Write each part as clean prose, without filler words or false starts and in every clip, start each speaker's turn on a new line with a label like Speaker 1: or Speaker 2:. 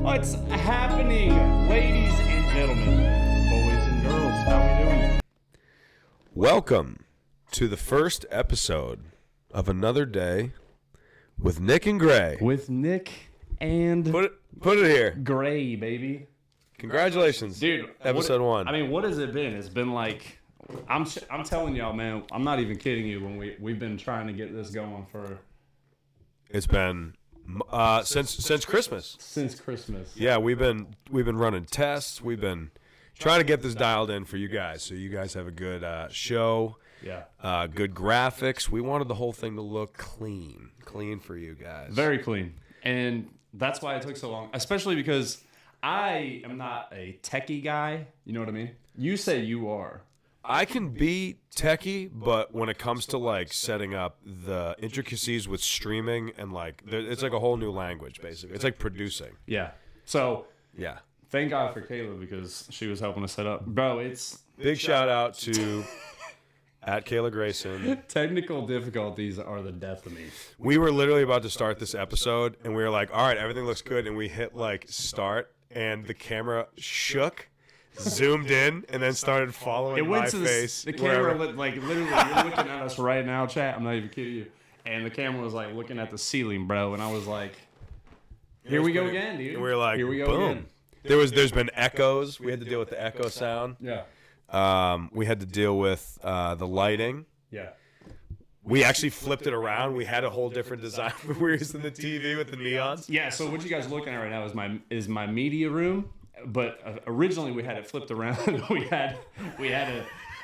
Speaker 1: What's happening, ladies and gentlemen, boys and girls? How we doing?
Speaker 2: Welcome to the first episode of Another Day with Nick and Gray.
Speaker 1: With Nick and
Speaker 2: Put it here.
Speaker 1: Gray, baby.
Speaker 2: Congratulations,
Speaker 1: Dude.
Speaker 2: Episode 1.
Speaker 1: I mean, what has it been? It's been like, I'm telling y'all, man. I'm not even kidding you. When we've been trying to get this going for.
Speaker 2: It's been since Christmas.
Speaker 1: Since Christmas.
Speaker 2: Yeah, we've been running tests. We've been trying to get this dialed in for you guys, so you guys have a good show.
Speaker 1: Yeah.
Speaker 2: Good graphics. We wanted the whole thing to look clean for you guys.
Speaker 1: Very clean, and that's why it took so long. Especially because I am not a techie guy. You know what I mean? You say you are.
Speaker 2: I can be techie, but when it comes to like setting up the intricacies with streaming and like, it's like a whole new language basically. It's like producing.
Speaker 1: Yeah. So
Speaker 2: Yeah.
Speaker 1: thank God for Kayla because she was helping us set up. Bro, it's
Speaker 2: Big shout out to at Kayla Grayson.
Speaker 1: technical difficulties are the death of me.
Speaker 2: We were literally about to start this episode and we were like, all right, everything looks good. And we hit like start and the camera shook, zoomed in, and then started following my face.
Speaker 1: The camera, like literally, you're looking at us right now, chat. I'm not even kidding you. And the camera was like looking at the ceiling, bro. And I was like, here we go again, dude.
Speaker 2: And we were like,
Speaker 1: here we go
Speaker 2: boom.
Speaker 1: again.
Speaker 2: There's been echoes. We had to deal with the echo sound.
Speaker 1: Yeah.
Speaker 2: We had to deal with the lighting.
Speaker 1: Yeah.
Speaker 2: We actually flipped it around. We had a whole different design. We were using the TV with the neons.
Speaker 1: Yeah. So what you guys looking at right now is my media room. But originally we had it flipped around. we had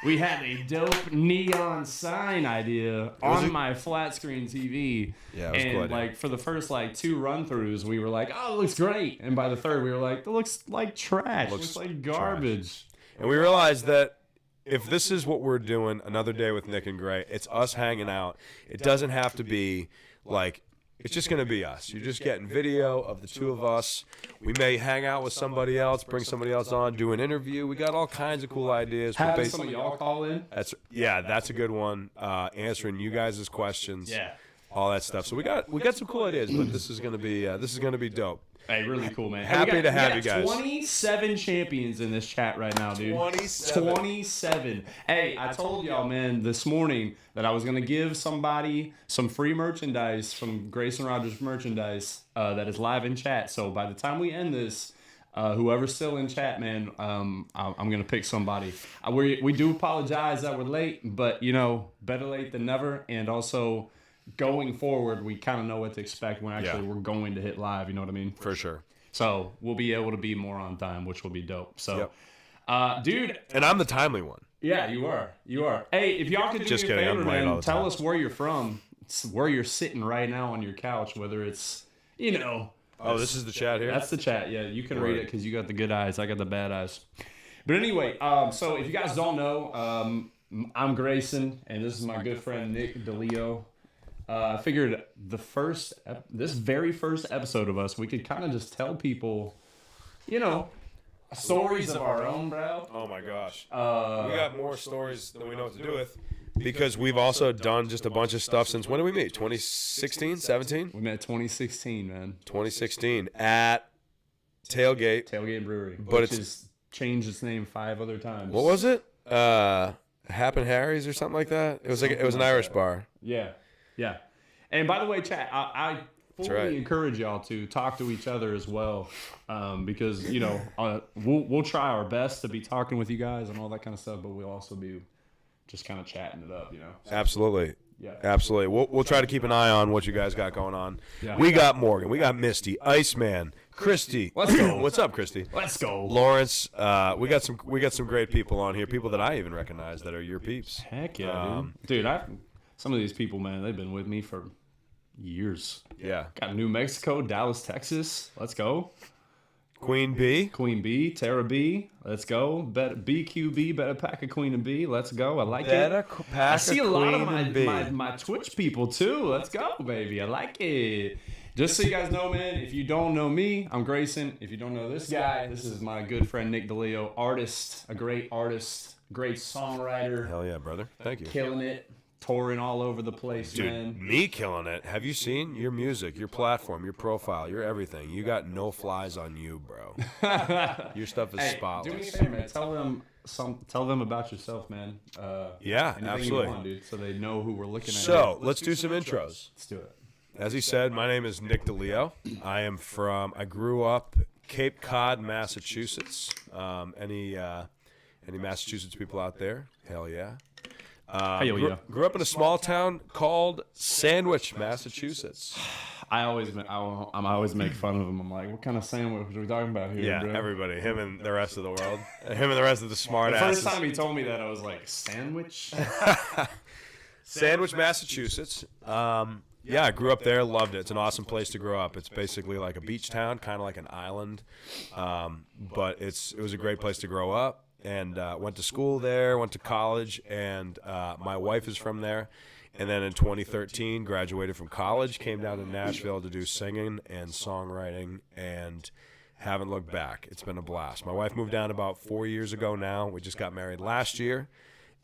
Speaker 1: a dope neon sign idea on my flat screen TV.
Speaker 2: Yeah, it was
Speaker 1: and
Speaker 2: cool.
Speaker 1: Like for the first like 2 run throughs, we were like, "Oh, it looks great," and by the third, we were like, "It looks like trash. It looks like garbage."
Speaker 2: And we realized that if this is what we're doing, Another Day with Nick and Gray, it's us hanging out. It doesn't have to be like. It's just going to be us. You're just getting video of the two of us. We may hang out with somebody else, bring somebody else on, do an interview. We got all kinds of cool ideas.
Speaker 1: Have some of y'all call in.
Speaker 2: That's a good one. Answering you guys' questions.
Speaker 1: Yeah.
Speaker 2: All that stuff. So we got some cool ideas, but this is gonna be dope.
Speaker 1: Hey, really cool, man.
Speaker 2: Happy to have you guys.
Speaker 1: 27 champions in this chat right now, dude. 27. Hey, I told y'all, man, this morning that I was going to give somebody some free merchandise from Grayson Rogers merchandise that is live in chat. So by the time we end this, whoever's still in chat, man, I'm going to pick somebody. We do apologize that we're late, but, you know, better late than never. And also, going forward, we kind of know what to expect when actually we're going to hit live. You know what I mean?
Speaker 2: For sure.
Speaker 1: So we'll be able to be more on time, which will be dope. So, dude.
Speaker 2: And I'm the timely one.
Speaker 1: Yeah, you are. You are. Hey, if y'all could do me a favor, man, tell us where you're from, where you're sitting right now on your couch, whether it's, you know.
Speaker 2: Oh, this is the chat here?
Speaker 1: That's the chat. Yeah, you can read it because you got the good eyes. I got the bad eyes. But anyway, so if you guys don't know, I'm Grayson, and this is my good friend Nick DeLeo. I figured this very first episode of us, we could kind of just tell people, you know, stories of our own, bro.
Speaker 2: Oh my gosh. We got more stories than we know what to do with because we've also done just a bunch of stuff since when did we meet? 2016, 17?
Speaker 1: We met 2016, man.
Speaker 2: 2016 at Tailgate
Speaker 1: Brewery,
Speaker 2: but
Speaker 1: which has changed its name 5 other times.
Speaker 2: What was it? Happen Harry's or something like that? It was an Irish bar.
Speaker 1: Yeah. Yeah. And by the way, chat, I fully encourage y'all to talk to each other as well, because, you know, we'll try our best to be talking with you guys and all that kind of stuff, but we'll also be just kind of chatting it up, you know?
Speaker 2: Absolutely.
Speaker 1: Yeah.
Speaker 2: Absolutely. We'll try to keep an eye on what you guys got going on.
Speaker 1: Yeah.
Speaker 2: We got Morgan. We got Misty, Iceman, Christy.
Speaker 1: Let's go.
Speaker 2: What's up, Christy?
Speaker 1: Let's go.
Speaker 2: Lawrence. We got some great people on here, people that I even recognize that are your peeps.
Speaker 1: Heck yeah, dude. Some of these people, man, they've been with me for years.
Speaker 2: Yeah.
Speaker 1: Got New Mexico, Dallas, Texas. Let's go.
Speaker 2: Queen B,
Speaker 1: Tara B. Let's go. BQB, better pack of Queen and B. Let's go. I like it. I see a lot of my Twitch people too. Let's go, baby. I like it. Just so you guys know, man, if you don't know me, I'm Grayson. If you don't know this guy, this is my good friend Nick DeLeo, artist, a great artist, great songwriter.
Speaker 2: Hell yeah, brother. Thank you.
Speaker 1: Killing it. touring all over the place,
Speaker 2: Dude,
Speaker 1: man.
Speaker 2: me killing it. Have you seen your music, your platform, your profile, your everything? You got no flies on you, bro. Your stuff is spotless.
Speaker 1: Do me a favor, man. Tell them about yourself, man.
Speaker 2: Yeah,
Speaker 1: anything
Speaker 2: absolutely.
Speaker 1: You want, dude, so they know who we're looking at.
Speaker 2: So let's do some intros.
Speaker 1: Let's do it.
Speaker 2: As he said, my name is Nick DeLeo. I grew up Cape Cod, Massachusetts. Any Massachusetts people out there? Hell yeah. Grew up in a small town called Sandwich, Massachusetts.
Speaker 1: I always make fun of him. I'm like, what kind of sandwich are we talking about here,
Speaker 2: Yeah,
Speaker 1: bro?
Speaker 2: everybody. Him and the rest of the world. Him and the rest of the smart
Speaker 1: The
Speaker 2: asses.
Speaker 1: first time he told me that, I was like, sandwich?
Speaker 2: Sandwich, Massachusetts. Yeah, I grew up there, loved it. It's an awesome place to grow up. It's basically like a beach town, kind of like an island, but it was a great place to grow up. And went to school there, went to college, and my wife is from there. And then in 2013, graduated from college, came down to Nashville to do singing and songwriting, and haven't looked back. It's been a blast. My wife moved down about 4 years ago now. We just got married last year.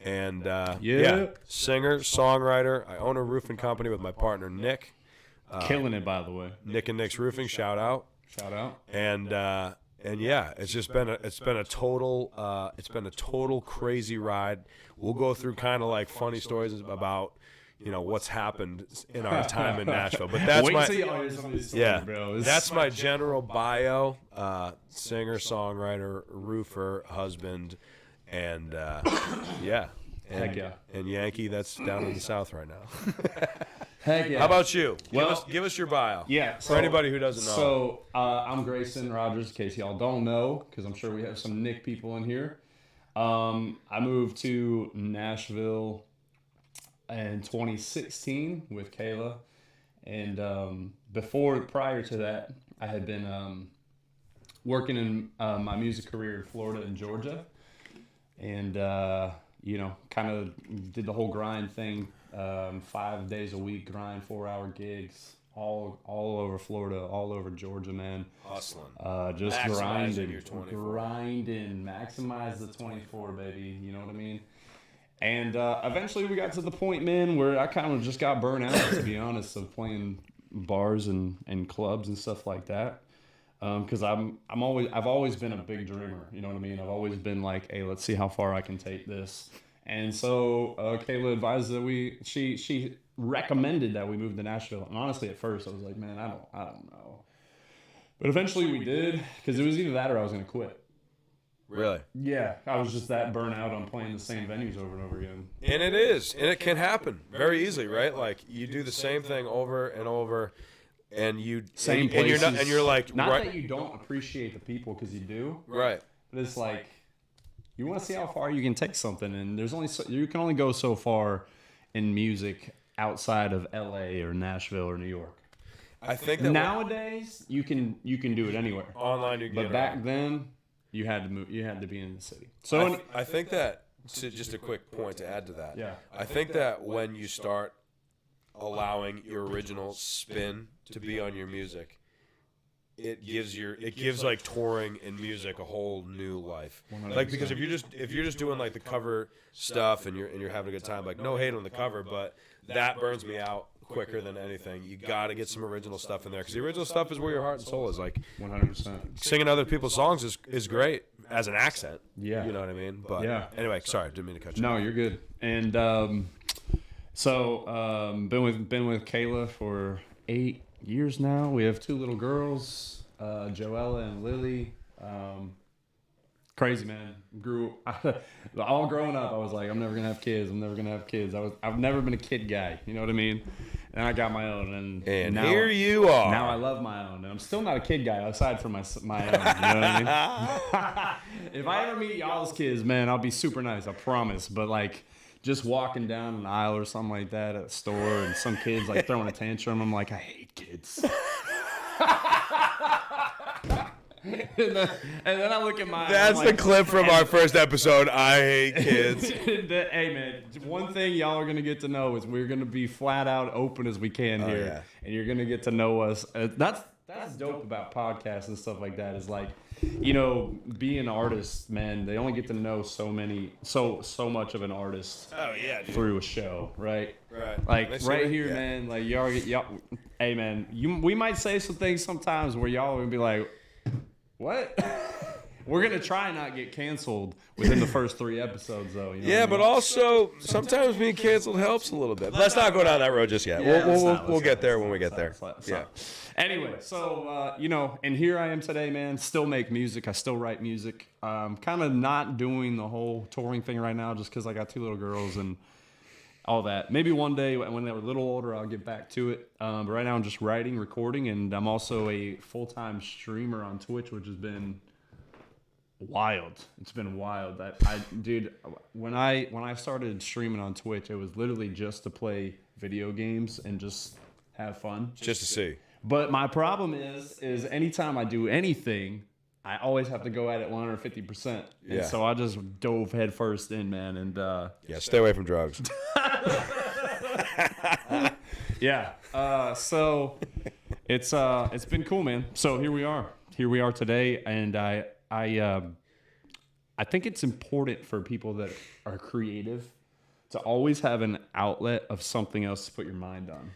Speaker 2: And yeah, singer, songwriter. I own a roofing company with my partner Nick.
Speaker 1: Killing it, by the way.
Speaker 2: Nick and Nick's Roofing, shout out.
Speaker 1: Shout out.
Speaker 2: And yeah, it's been a total crazy ride. We'll go through kind of like funny stories about what's happened in our time in Nashville. But that's
Speaker 1: Wait till y'all hear some of these stories, bro.
Speaker 2: That's my general bio: singer, songwriter, roofer, husband. And yeah,
Speaker 1: Heck yeah.
Speaker 2: And Yankee, that's down in the South right now.
Speaker 1: Heck yeah.
Speaker 2: How about you?
Speaker 1: Well,
Speaker 2: give us your bio.
Speaker 1: Yeah.
Speaker 2: For anybody who doesn't know.
Speaker 1: So I'm Grayson Rogers, in case y'all don't know, because I'm sure we have some Nick people in here. I moved to Nashville in 2016 with Kayla, and prior to that, I had been working in my music career in Florida and Georgia. And, kind of did the whole grind thing, 5 days a week, grind, 4-hour gigs, all over Florida, all over Georgia, man.
Speaker 2: Hustling.
Speaker 1: Just
Speaker 2: Maximizing
Speaker 1: grinding, maximize the 24, baby. You know what I mean? And eventually we got to the point, man, where I kind of just got burnt out, to be honest, of playing bars and clubs and stuff like that. Because I've always been a big dreamer, you know what I mean? I've always been like, hey, let's see how far I can take this. And so Kayla advised that she recommended that we move to Nashville. And honestly, at first I was like, man, I don't know. But eventually we did, because it was either that or I was going to quit.
Speaker 2: Really?
Speaker 1: Yeah, I was just that burnt out on playing the same venues over and over again.
Speaker 2: And it can happen very easily, right? Like you do the same thing over and over. And you're like,
Speaker 1: not
Speaker 2: right,
Speaker 1: that you don't appreciate the people, because you do,
Speaker 2: right?
Speaker 1: But it's like you want to see how far you can take something, and you can only go so far in music outside of LA or Nashville or New York.
Speaker 2: I think that
Speaker 1: nowadays you can do it anywhere
Speaker 2: online.
Speaker 1: But back then you had to move. You had to be in the city. So
Speaker 2: I think that just a quick point to add to that.
Speaker 1: Yeah,
Speaker 2: I think that when you start allowing your original spin to be on your music, it gives like touring and music a whole new life.
Speaker 1: 100%.
Speaker 2: Like, because if you're just doing like the cover stuff and you're having a good time, like no hate on the cover, but that burns me out quicker than anything. You got to get some original stuff in there, because the original stuff is where your heart and soul is. Like
Speaker 1: 100%.
Speaker 2: Singing other people's songs is great as an accent.
Speaker 1: Yeah,
Speaker 2: you know what I mean. But
Speaker 1: yeah.
Speaker 2: Anyway, sorry, didn't mean to cut you.
Speaker 1: No, you're good. And been with Kayla for 8 years now. We have 2 little girls, Joella and Lily. Crazy, man. All growing up, I was like, I'm never gonna have kids. I've never been a kid guy. You know what I mean? And I got my own, and now,
Speaker 2: here you are.
Speaker 1: Now I love my own, and I'm still not a kid guy aside from my own. You know what I mean? If I ever meet y'all's kids, man, I'll be super nice. I promise. But like, just walking down an aisle or something like that at a store, and some kids like throwing a tantrum, I'm like, I hate kids. and then I look at my.
Speaker 2: That's the clip from our first episode. I hate kids.
Speaker 1: Hey man, one thing y'all are gonna get to know is we're gonna be flat out open as we can here,
Speaker 2: yeah.
Speaker 1: and you're gonna get to know us. That's that's dope about podcasts and stuff like that is like, you know, being artists, man, they only get to know so much of an artist through a show, right?
Speaker 2: Right.
Speaker 1: Like right here, man, like y'all hey man, we might say some things sometimes where y'all are gonna be like, what? We're gonna try and not get canceled within the first 3 episodes, though. You know what I mean?
Speaker 2: But also sometimes being canceled helps a little bit. Let's not go down that road just yet. We'll get there when we get there. Yeah.
Speaker 1: Anyway, so you know, and here I am today, man. Still make music. I still write music. Kind of not doing the whole touring thing right now, just because I got 2 little girls and all that. Maybe one day when they're a little older, I'll get back to it. But right now, I'm just writing, recording, and I'm also a full-time streamer on Twitch, which has been wild. It's been wild. Dude, when I started streaming on Twitch, it was literally just to play video games and just have fun.
Speaker 2: Just to see.
Speaker 1: But my problem is anytime I do anything, I always have to go at it 150%. And so I just dove headfirst in, man. And
Speaker 2: stay away from drugs.
Speaker 1: So it's been cool, man. So here we are today, and I think it's important for people that are creative to always have an outlet of something else to put your mind on.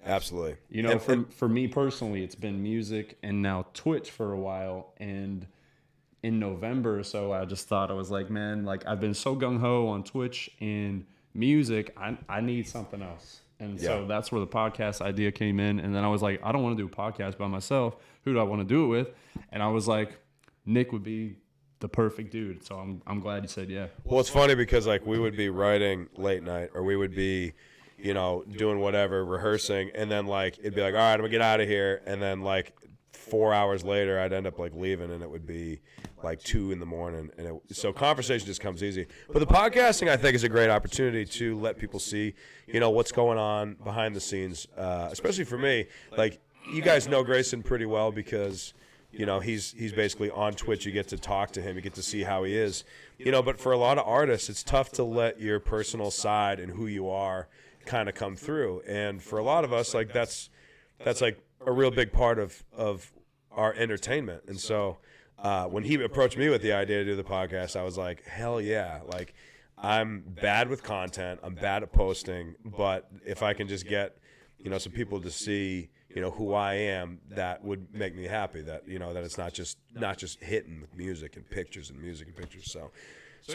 Speaker 2: Absolutely.
Speaker 1: You know, for me personally, it's been music and now Twitch for a while. And in November or so, I just thought, I was like, man, like I've been so gung-ho on Twitch and music, I need something else. And so that's where the podcast idea came in. And then I was like, I don't want to do a podcast by myself. Who do I want to do it with? And I was like, Nick would be the perfect dude. So I'm glad you said yeah.
Speaker 2: Well, it's funny because like we would be writing late night, or we would be, you know, doing whatever, rehearsing, and then like it'd be like, all right, I'm gonna get out of here, and then like 4 hours later, I'd end up like leaving, and it would be like 2 a.m, and so conversation just comes easy. But the podcasting, I think, is a great opportunity to let people see, you know, what's going on behind the scenes, especially for me. Like you guys know Grayson pretty well because, you know, he's basically on Twitch. You get to talk to him. You get to see how he is. You know, but for a lot of artists, it's tough to let your personal side and who you are kind of come through. And for a lot of us, like that's like a real big part of our entertainment. And so when he approached me with the idea to do the podcast, I was like, hell yeah. Like I'm bad with content. I'm bad at posting. But if I can just get, you know, some people to see, you know, who I am, that would make me happy. That, you know, that it's not just hitting with music and pictures and music and pictures. So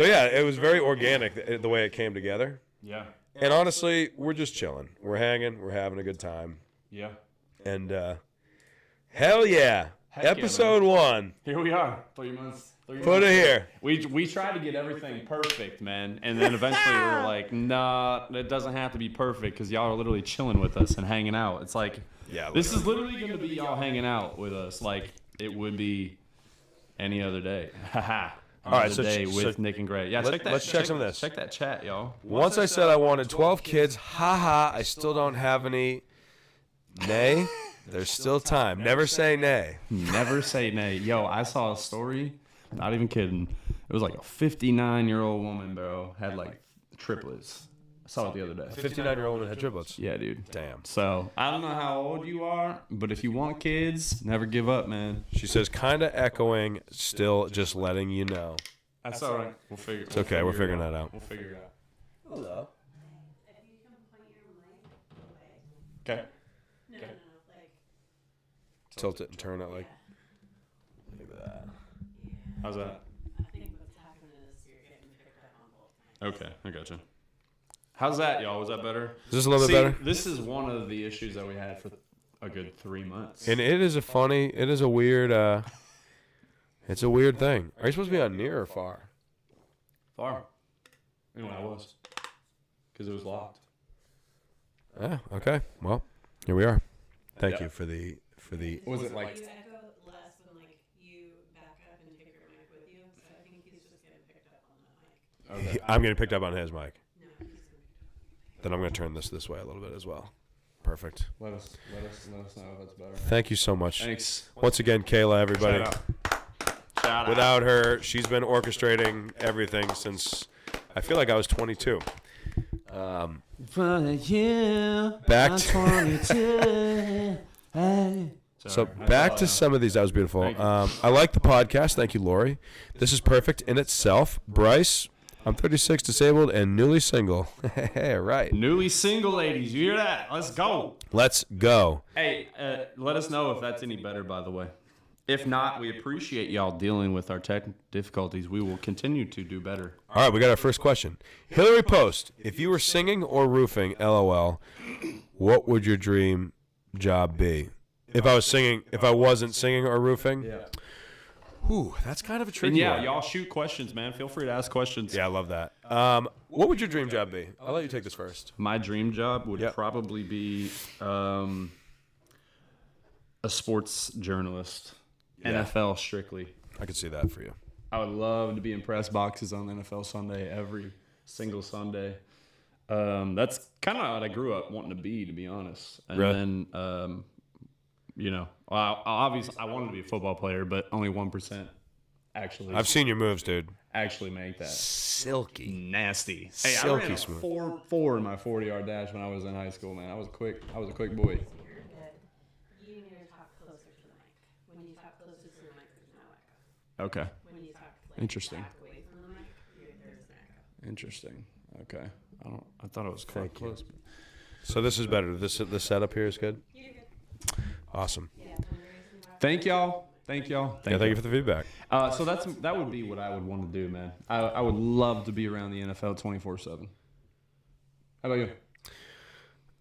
Speaker 2: yeah, it was very organic the way it came together.
Speaker 1: Yeah.
Speaker 2: And honestly, we're just chilling. We're hanging. We're having a good time.
Speaker 1: Yeah.
Speaker 2: And hell yeah, episode 1.
Speaker 1: Here we are. 3 months.
Speaker 2: Put it here.
Speaker 1: We tried to get everything perfect, man, and then eventually we were like, nah, it doesn't have to be perfect because y'all are literally chilling with us and hanging out. It's like, this is literally going to be y'all hanging out with us like it would be any other day. Haha.
Speaker 2: All right, so
Speaker 1: with Nick and Gray. Yeah,
Speaker 2: let's check some of this.
Speaker 1: Check that chat, y'all.
Speaker 2: Once I said I wanted 12 kids, haha, I still don't have any. Nay, there's still time. Never say nay.
Speaker 1: Never say nay. Yo, I saw a story. Not even kidding. It was like a 59-year-old woman, bro, had like triplets. I saw it the other day.
Speaker 2: 59-year-old woman had triplets.
Speaker 1: Yeah, dude.
Speaker 2: Damn.
Speaker 1: So I don't know how old you are, but if you want kids, never give up, man.
Speaker 2: She says, kind of echoing, still just letting you know.
Speaker 1: That's all right. We'll figure.
Speaker 2: It's okay. We're figuring that out.
Speaker 1: We'll figure it out.
Speaker 2: Hello.
Speaker 3: If you can point your mic away.
Speaker 1: Okay.
Speaker 3: No, like.
Speaker 2: Tilt it and turn it like that.
Speaker 3: Yeah.
Speaker 1: How's that?
Speaker 3: I think what's happening is you're getting picked up on both.
Speaker 1: Okay, I gotcha. How's that, y'all? Was that better?
Speaker 2: Is this a little bit better?
Speaker 1: This is one of the issues that we had for a good 3 months.
Speaker 2: And it is a weird, it's a weird thing. Are you supposed to be on near or far?
Speaker 1: Far. Anyway, I was. Because it was locked.
Speaker 2: Yeah, okay. Well, here we are. Thank you for the.
Speaker 1: Was it like...
Speaker 3: You echo less when, like, you back up and take your mic with you, so I think he's just getting picked up on that mic.
Speaker 1: Okay.
Speaker 2: I'm getting picked up on his mic.
Speaker 3: No, he's getting picked up.
Speaker 2: Then I'm going to turn this way a little bit as well. Perfect.
Speaker 1: Let us know if that's better.
Speaker 2: Thank you so much.
Speaker 1: Thanks.
Speaker 2: Once again, Kayla, everybody.
Speaker 1: Shout out.
Speaker 2: Without her, she's been orchestrating everything since I feel like I was 22. Back to...
Speaker 1: Hey.
Speaker 2: So back to some of these. That was beautiful. I like the podcast. Thank you, Lori. This is perfect in itself. Bryce, I'm 36, disabled, and newly single. Hey, right.
Speaker 1: Newly single, ladies. You hear that? Let's go.
Speaker 2: Let's go.
Speaker 1: Hey, let us know if that's any better, by the way. If not, we appreciate y'all dealing with our tech difficulties. We will continue to do better.
Speaker 2: All right, we got our first question. Hillary Post, if you were singing or roofing, LOL, what would your dream job be? If I wasn't singing or roofing?
Speaker 1: Yeah.
Speaker 2: Ooh, that's kind of a tricky
Speaker 1: And yeah,
Speaker 2: one.
Speaker 1: y'all shoot questions, man. Feel free to ask questions.
Speaker 2: Yeah, I love that. What would your dream job be? I'll let you take this first.
Speaker 1: My dream job would
Speaker 2: Yep.
Speaker 1: probably be a sports journalist.
Speaker 2: Yeah.
Speaker 1: NFL strictly.
Speaker 2: I could see that for you.
Speaker 1: I would love to be in press boxes on NFL Sunday every single Sunday. That's kind of what I grew up wanting to be honest. And
Speaker 2: Really?
Speaker 1: then, obviously I wanted to be a football player, but only 1%
Speaker 2: I've seen your moves, dude.
Speaker 1: actually make that.
Speaker 2: Silky.
Speaker 1: Nasty. Hey, I
Speaker 2: Silky
Speaker 1: ran a
Speaker 2: smooth.
Speaker 1: 4.4 in my 40-yard dash when I was in high school, man. I was a quick boy.
Speaker 3: You're good. You need to talk closer to the mic. When you talk closer to the mic, there's no echo.
Speaker 1: Okay.
Speaker 3: When you talk
Speaker 1: Interesting.
Speaker 3: back away from the mic, there's an echo.
Speaker 1: Interesting. Okay. I thought it was quite close. But
Speaker 2: So this is better. This setup here is good?
Speaker 3: You're good.
Speaker 2: Awesome.
Speaker 3: Yeah.
Speaker 1: Thank y'all. Thank y'all.
Speaker 2: Thank you for the feedback.
Speaker 1: So that would be what I would want to do, man. I would love to be around the NFL 24/7. How about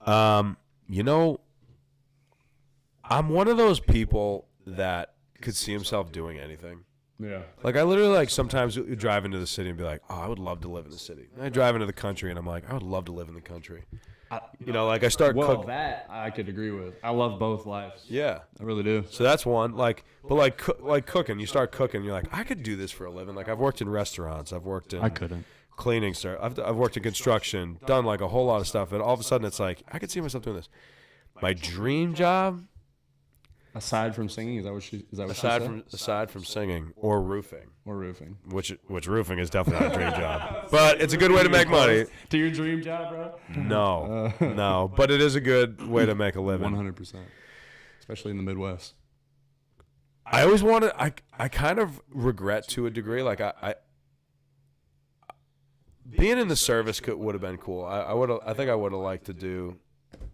Speaker 1: you?
Speaker 2: I'm one of those people that could see himself doing anything.
Speaker 1: Yeah.
Speaker 2: Like I literally sometimes drive into the city and be like, oh, I would love to live in the city. And I drive into the country and I'm like, I would love to live in the country. Like I start
Speaker 1: Well,
Speaker 2: cooking.
Speaker 1: that I could agree with. I love both lives.
Speaker 2: Yeah.
Speaker 1: I really do.
Speaker 2: So that's one. Like cooking. You start cooking. You're like, I could do this for a living. Like I've worked in restaurants. I've worked in
Speaker 1: couldn't.
Speaker 2: cleaning stuff. I've worked in construction. Done like a whole lot of stuff. And all of a sudden it's like I could see myself doing this. My dream job,
Speaker 1: Aside from singing, is that what she
Speaker 2: aside from singing or roofing,
Speaker 1: or roofing?
Speaker 2: which roofing is definitely not a dream job, but it's a good way to make money.
Speaker 1: To your dream job, bro?
Speaker 2: No, but it is a good way to make a living.
Speaker 1: 100%. Especially in the Midwest.
Speaker 2: I always wanted. I kind of regret to a degree. Like I being in the service would have been cool. I think I would have liked to do.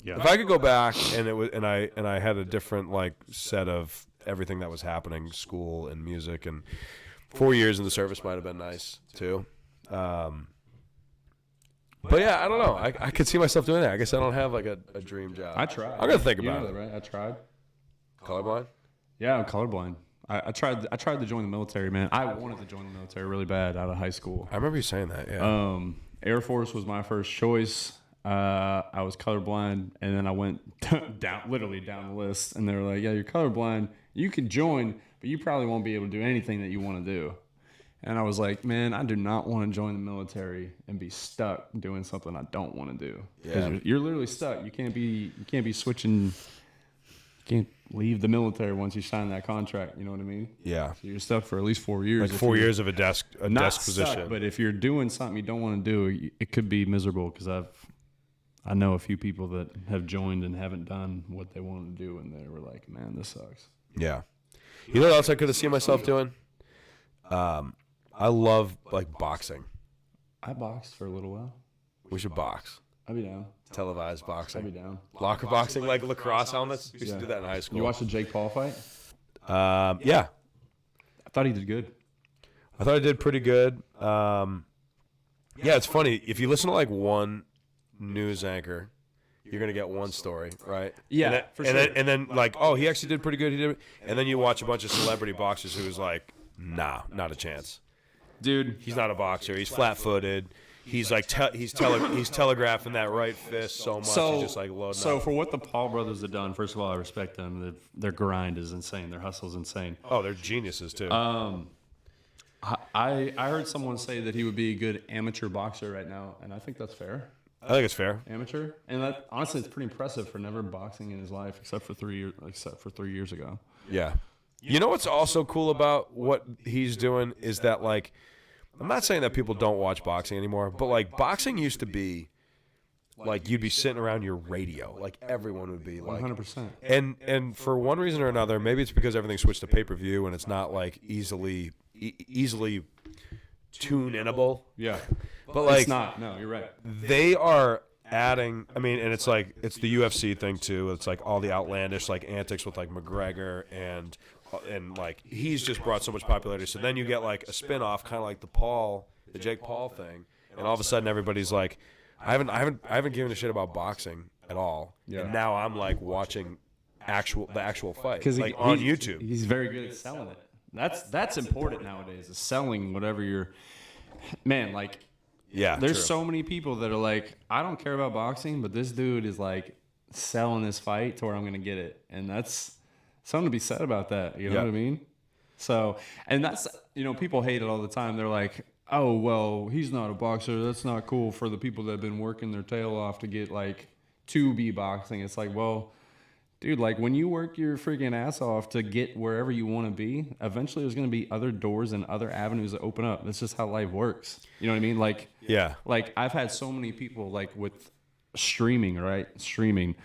Speaker 1: Yeah.
Speaker 2: If I could go back and I had a different like set of everything that was happening, school and music, and 4 years in the service might have been nice too. But yeah, I don't know. I could see myself doing that. I guess I don't have like a dream job.
Speaker 1: I tried.
Speaker 2: I'm gonna think
Speaker 1: You
Speaker 2: about
Speaker 1: know
Speaker 2: it.
Speaker 1: that, right? I tried.
Speaker 2: Colorblind?
Speaker 1: Yeah, I'm colorblind. I tried to join the military, man. I wanted to join the military really bad out of high school.
Speaker 2: I remember you saying that. Yeah.
Speaker 1: Air Force was my first choice. I was colorblind, and then I went literally down the list, and they were like, "Yeah, you're colorblind. You can join, but you probably won't be able to do anything that you want to do." And I was like, "Man, I do not want to join the military and be stuck doing something I don't want to do.
Speaker 2: Yeah.
Speaker 1: You're literally stuck. You can't be switching. You can't leave the military once you sign that contract. You know what I mean?
Speaker 2: Yeah.
Speaker 1: So you're stuck for at least 4 years.
Speaker 2: Like
Speaker 1: if
Speaker 2: 4
Speaker 1: you're
Speaker 2: years of a desk
Speaker 1: not
Speaker 2: position.
Speaker 1: stuck, but if you're doing something you don't want to do, it could be miserable. Because I know a few people that have joined and haven't done what they wanted to do, and they were like, "Man, this sucks."
Speaker 2: Yeah. You know what else I could have seen myself doing? I love like boxing.
Speaker 1: I boxed for a little while.
Speaker 2: We should box.
Speaker 1: I'd be down.
Speaker 2: Televised
Speaker 1: I'd
Speaker 2: boxing.
Speaker 1: be down.
Speaker 2: Locker boxing, like lacrosse helmets. We used to do that in high school.
Speaker 1: You watched the Jake Paul fight?
Speaker 2: Yeah.
Speaker 1: I thought he did good.
Speaker 2: I thought I did pretty good. Yeah, it's funny. If you listen to like one news anchor, you're gonna get one story, right?
Speaker 1: Yeah, for sure.
Speaker 2: And then like, oh, he actually did pretty good. He did, and then you watch a bunch of celebrity boxers who's like, nah, not a chance.
Speaker 1: Dude,
Speaker 2: He's not a boxer. He's flat-footed. He's like he's telegraphing that right fist so much. He's just like loading
Speaker 1: So
Speaker 2: up.
Speaker 1: for what the Paul brothers have done, first of all, I respect them. Their grind is insane. Their hustle is insane.
Speaker 2: Oh, they're geniuses too.
Speaker 1: I heard someone say that he would be a good amateur boxer right now, and I think that's fair.
Speaker 2: I think it's fair.
Speaker 1: Amateur, and that honestly, it's pretty impressive for never boxing in his life except for 3 years ago.
Speaker 2: Yeah. You know what's also cool about what he's doing is that, like, I'm not saying that people don't watch boxing anymore, but, like, boxing used to be like you'd be sitting around your radio, like everyone would be like
Speaker 1: 100%.
Speaker 2: And for one reason or another, maybe it's because everything switched to pay-per-view and it's not like easily tune-inable.
Speaker 1: Yeah.
Speaker 2: But like
Speaker 1: It's not. No, you're right.
Speaker 2: they are adding, I mean, and it's like it's the UFC thing too. It's like all the outlandish like antics with like McGregor and like he's just brought so much popularity. So then you get like a spin-off kind of like the Jake Paul thing, and all of a sudden everybody's like, I haven't given a shit about boxing at all.
Speaker 1: Yeah.
Speaker 2: And now I'm like watching the actual fight
Speaker 1: Because
Speaker 2: like on YouTube.
Speaker 1: He's very good at selling it. That's important nowadays. Is selling whatever you're. Man, like.
Speaker 2: Yeah,
Speaker 1: There's
Speaker 2: true.
Speaker 1: so many people that are like, I don't care about boxing, but this dude is like selling this fight to where I'm gonna get it, and that's something to be said about that. You know what I mean? So, and that's people hate it all the time. They're like, oh well, he's not a boxer. That's not cool for the people that have been working their tail off to get like to be boxing. It's like, well, dude, like when you work your freaking ass off to get wherever you want to be, eventually there's going to be other doors and other avenues that open up. That's just how life works. You know what I mean? Like,
Speaker 2: yeah.
Speaker 1: Like I've had so many people like with streaming, right? Streaming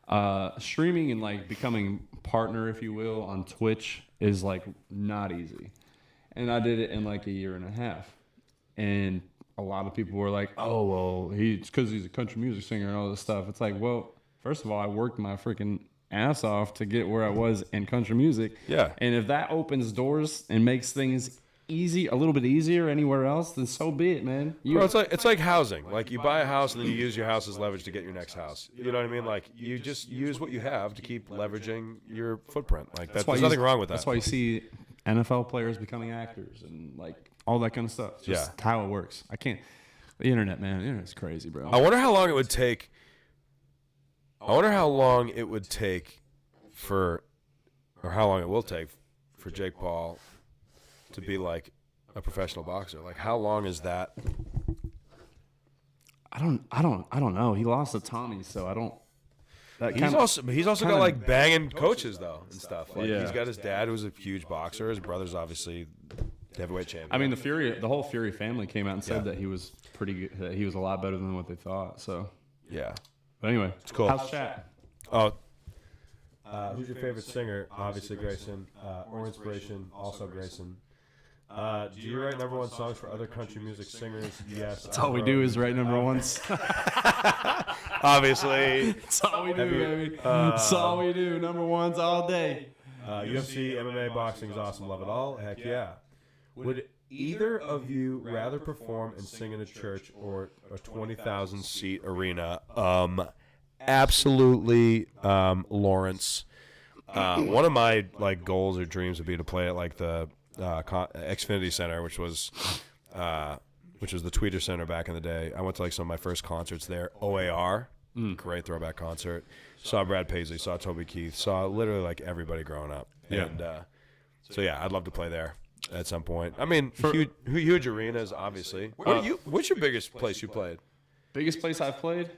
Speaker 1: and like becoming partner, if you will, on Twitch is like not easy. And I did it in like a year and a half. And a lot of people were like, oh, well, it's because he's a country music singer and all this stuff. It's like, well, first of all, I worked my freaking ass off to get where I was in country music.
Speaker 2: Yeah.
Speaker 1: And if that opens doors and makes things a little bit easier anywhere else, then so be it, man.
Speaker 2: Bro, it's like housing. Like you buy a house and then you use your house as leverage to get your next house. You know what I mean? Like you just use what you have to keep leveraging your footprint. Like there's nothing wrong with that.
Speaker 1: That's why you see NFL players becoming actors and like all that kind of stuff. It's just how it works. The internet, man. The internet's crazy, bro.
Speaker 2: I wonder how long it would take for Jake Paul to be like a professional boxer. Like how long is that?
Speaker 1: I don't know. He lost to Tommy, so I don't.
Speaker 2: He's also got like banging coaches though and stuff. Like
Speaker 1: Yeah.
Speaker 2: he's got his dad who's a huge boxer. His brother's obviously heavyweight champion.
Speaker 1: I mean, the whole Fury family came out and said that he was pretty good. That he was a lot better than what they thought. So
Speaker 2: yeah.
Speaker 1: But anyway,
Speaker 2: It's cool.
Speaker 1: How's chat?
Speaker 2: Oh. Who's your favorite singer? Obviously Grayson. Or inspiration? Also Grayson. Do you write #1 songs for other country music singers? Yes.
Speaker 1: That's all we do is write #1s.
Speaker 2: Obviously.
Speaker 1: That's all we do, baby. That's all we do. #1s all day.
Speaker 2: UFC, MMA, boxing is awesome. Love it all. Heck yeah. Would either of you rather perform and sing in a church or a 20,000 seat arena? Absolutely, Lawrence. One of my like goals or dreams would be to play at like the Xfinity Center, which was the Tweeter Center back in the day. I went to like some of my first concerts there. OAR, great throwback concert. Saw Brad Paisley, saw Toby Keith, saw literally like everybody growing up.
Speaker 1: Yeah.
Speaker 2: And so yeah, I'd love to play there at some point. I mean, huge arenas, obviously. What's your biggest place you played?
Speaker 1: Biggest place I've played?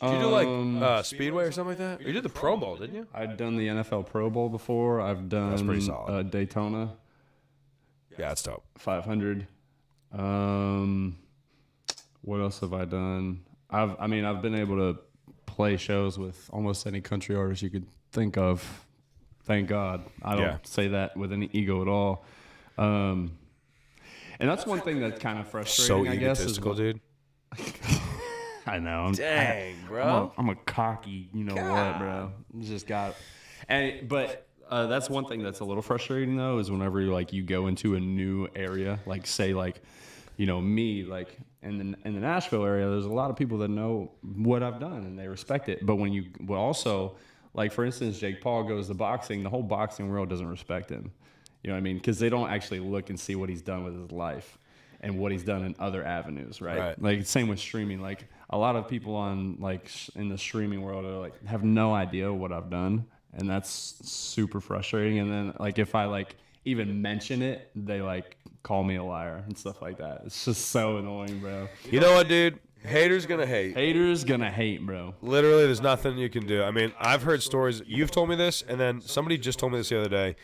Speaker 2: Did you do like Speedway or something like that? You did the Pro Bowl, didn't you?
Speaker 1: I've done the NFL Pro Bowl before. I've done
Speaker 2: That's pretty solid.
Speaker 1: Daytona
Speaker 2: Yeah, that's dope.
Speaker 1: 500. What else have I done? I've been able to play shows with almost any country artist you could think of. Thank God. I don't say that with any ego at all. And that's one thing that's kind of frustrating, I guess.
Speaker 2: Egotistical, dude.
Speaker 1: I know.
Speaker 2: Dang, bro.
Speaker 1: I'm a cocky, what, bro. Just got it. But that's one thing that's a little frustrating though, is whenever you go into a new area, like say me, like in the Nashville area, there's a lot of people that know what I've done and they respect it. But when also, like for instance, Jake Paul goes to boxing, the whole boxing world doesn't respect him. You know what I mean? Because they don't actually look and see what he's done with his life and what he's done in other avenues, right? Like same with streaming. Like a lot of people on in the streaming world are have no idea what I've done, and that's super frustrating. And then if I even mention it, they call me a liar and stuff like that. It's just so annoying, bro.
Speaker 2: You know what, dude? Haters gonna hate.
Speaker 1: Haters gonna hate, bro.
Speaker 2: Literally, there's nothing you can do. I mean, I've heard stories. You've told me this, and then somebody just told me this the other day.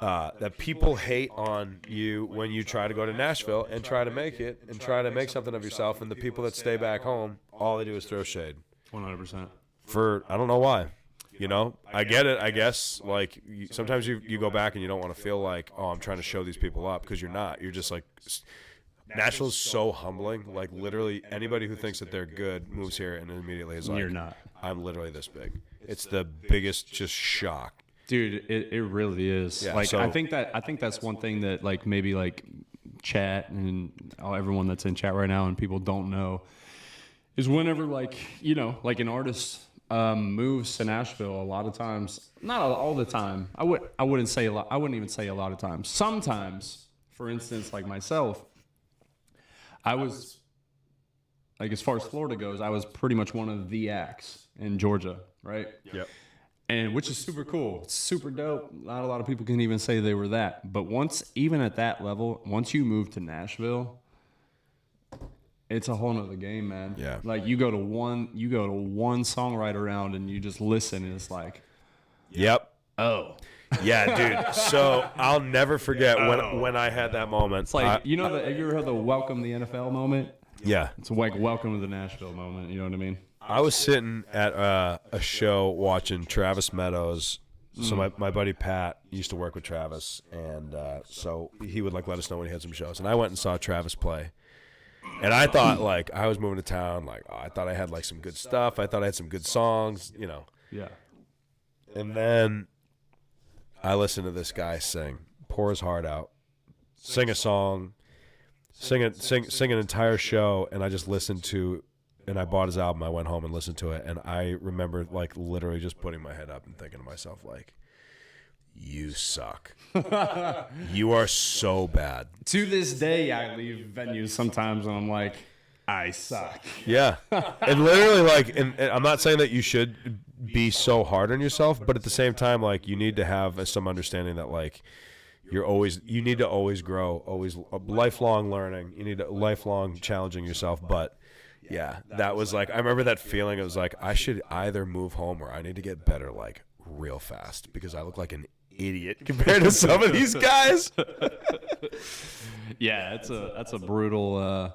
Speaker 2: That people hate on you when you try to go to Nashville and try to make it and try to make something of yourself, and the people that stay back home all they do is throw shade.
Speaker 1: 100%.
Speaker 2: For I don't know why. You know, I get it. I guess like sometimes you go back and you don't want to feel like, oh, I'm trying to show these people up, because you're not. You're just like, Nashville's so humbling. Like literally anybody who thinks that they're good moves here and immediately is like,
Speaker 1: You're not.
Speaker 2: I'm literally this big. It's the biggest just shock.
Speaker 1: Dude, it really is.
Speaker 2: Yeah,
Speaker 1: like
Speaker 2: so-
Speaker 1: I think that's one thing that like maybe like chat and everyone that's in chat right now and people don't know is whenever like, you know, like an artist moves to Nashville, a lot of times, not all the time. I wouldn't say a lot. I wouldn't even say a lot of times. Sometimes, for instance, like myself, I was like, as far as Florida goes, I was pretty much one of the acts in Georgia, right?
Speaker 2: Yep.
Speaker 1: And which is super cool. It's super dope. Not a lot of people can even say they were that. But even at that level, once you move to Nashville, it's a whole nother game, man.
Speaker 2: Yeah.
Speaker 1: Like you go to one songwriter round and you just listen and it's like,
Speaker 2: Yep.
Speaker 1: oh.
Speaker 2: Yeah, dude. So I'll never forget when I had that moment.
Speaker 1: It's like, have you ever heard the welcome the NFL moment?
Speaker 2: Yeah.
Speaker 1: It's like welcome to the Nashville moment. You know what I mean?
Speaker 2: I was sitting at a show watching Travis Meadows. So my buddy Pat used to work with Travis, and so he would like let us know when he had some shows. And I went and saw Travis play. And I thought, like, I was moving to town. Like, I thought I had, like, some good stuff. I thought I had some good songs, you know.
Speaker 1: Yeah.
Speaker 2: And then I listened to this guy sing, pour his heart out, sing a song, sing an entire show, and I just listened to, and I bought his album. I went home and listened to it, and I remember, like, literally just putting my head up and thinking to myself, like, you suck. You are so bad.
Speaker 1: To this day, I leave venues sometimes and I'm like, I suck.
Speaker 2: Yeah. And literally, like, and I'm not saying that you should be so hard on yourself, but at the same time, like, you need to have some understanding that, like, you need to always grow, always lifelong learning. You need to lifelong challenging yourself. But yeah, that was like, I remember that feeling. It was like, I should either move home or I need to get better, like, real fast, because I look like an idiot compared to some of these guys.
Speaker 1: Yeah, that's a brutal.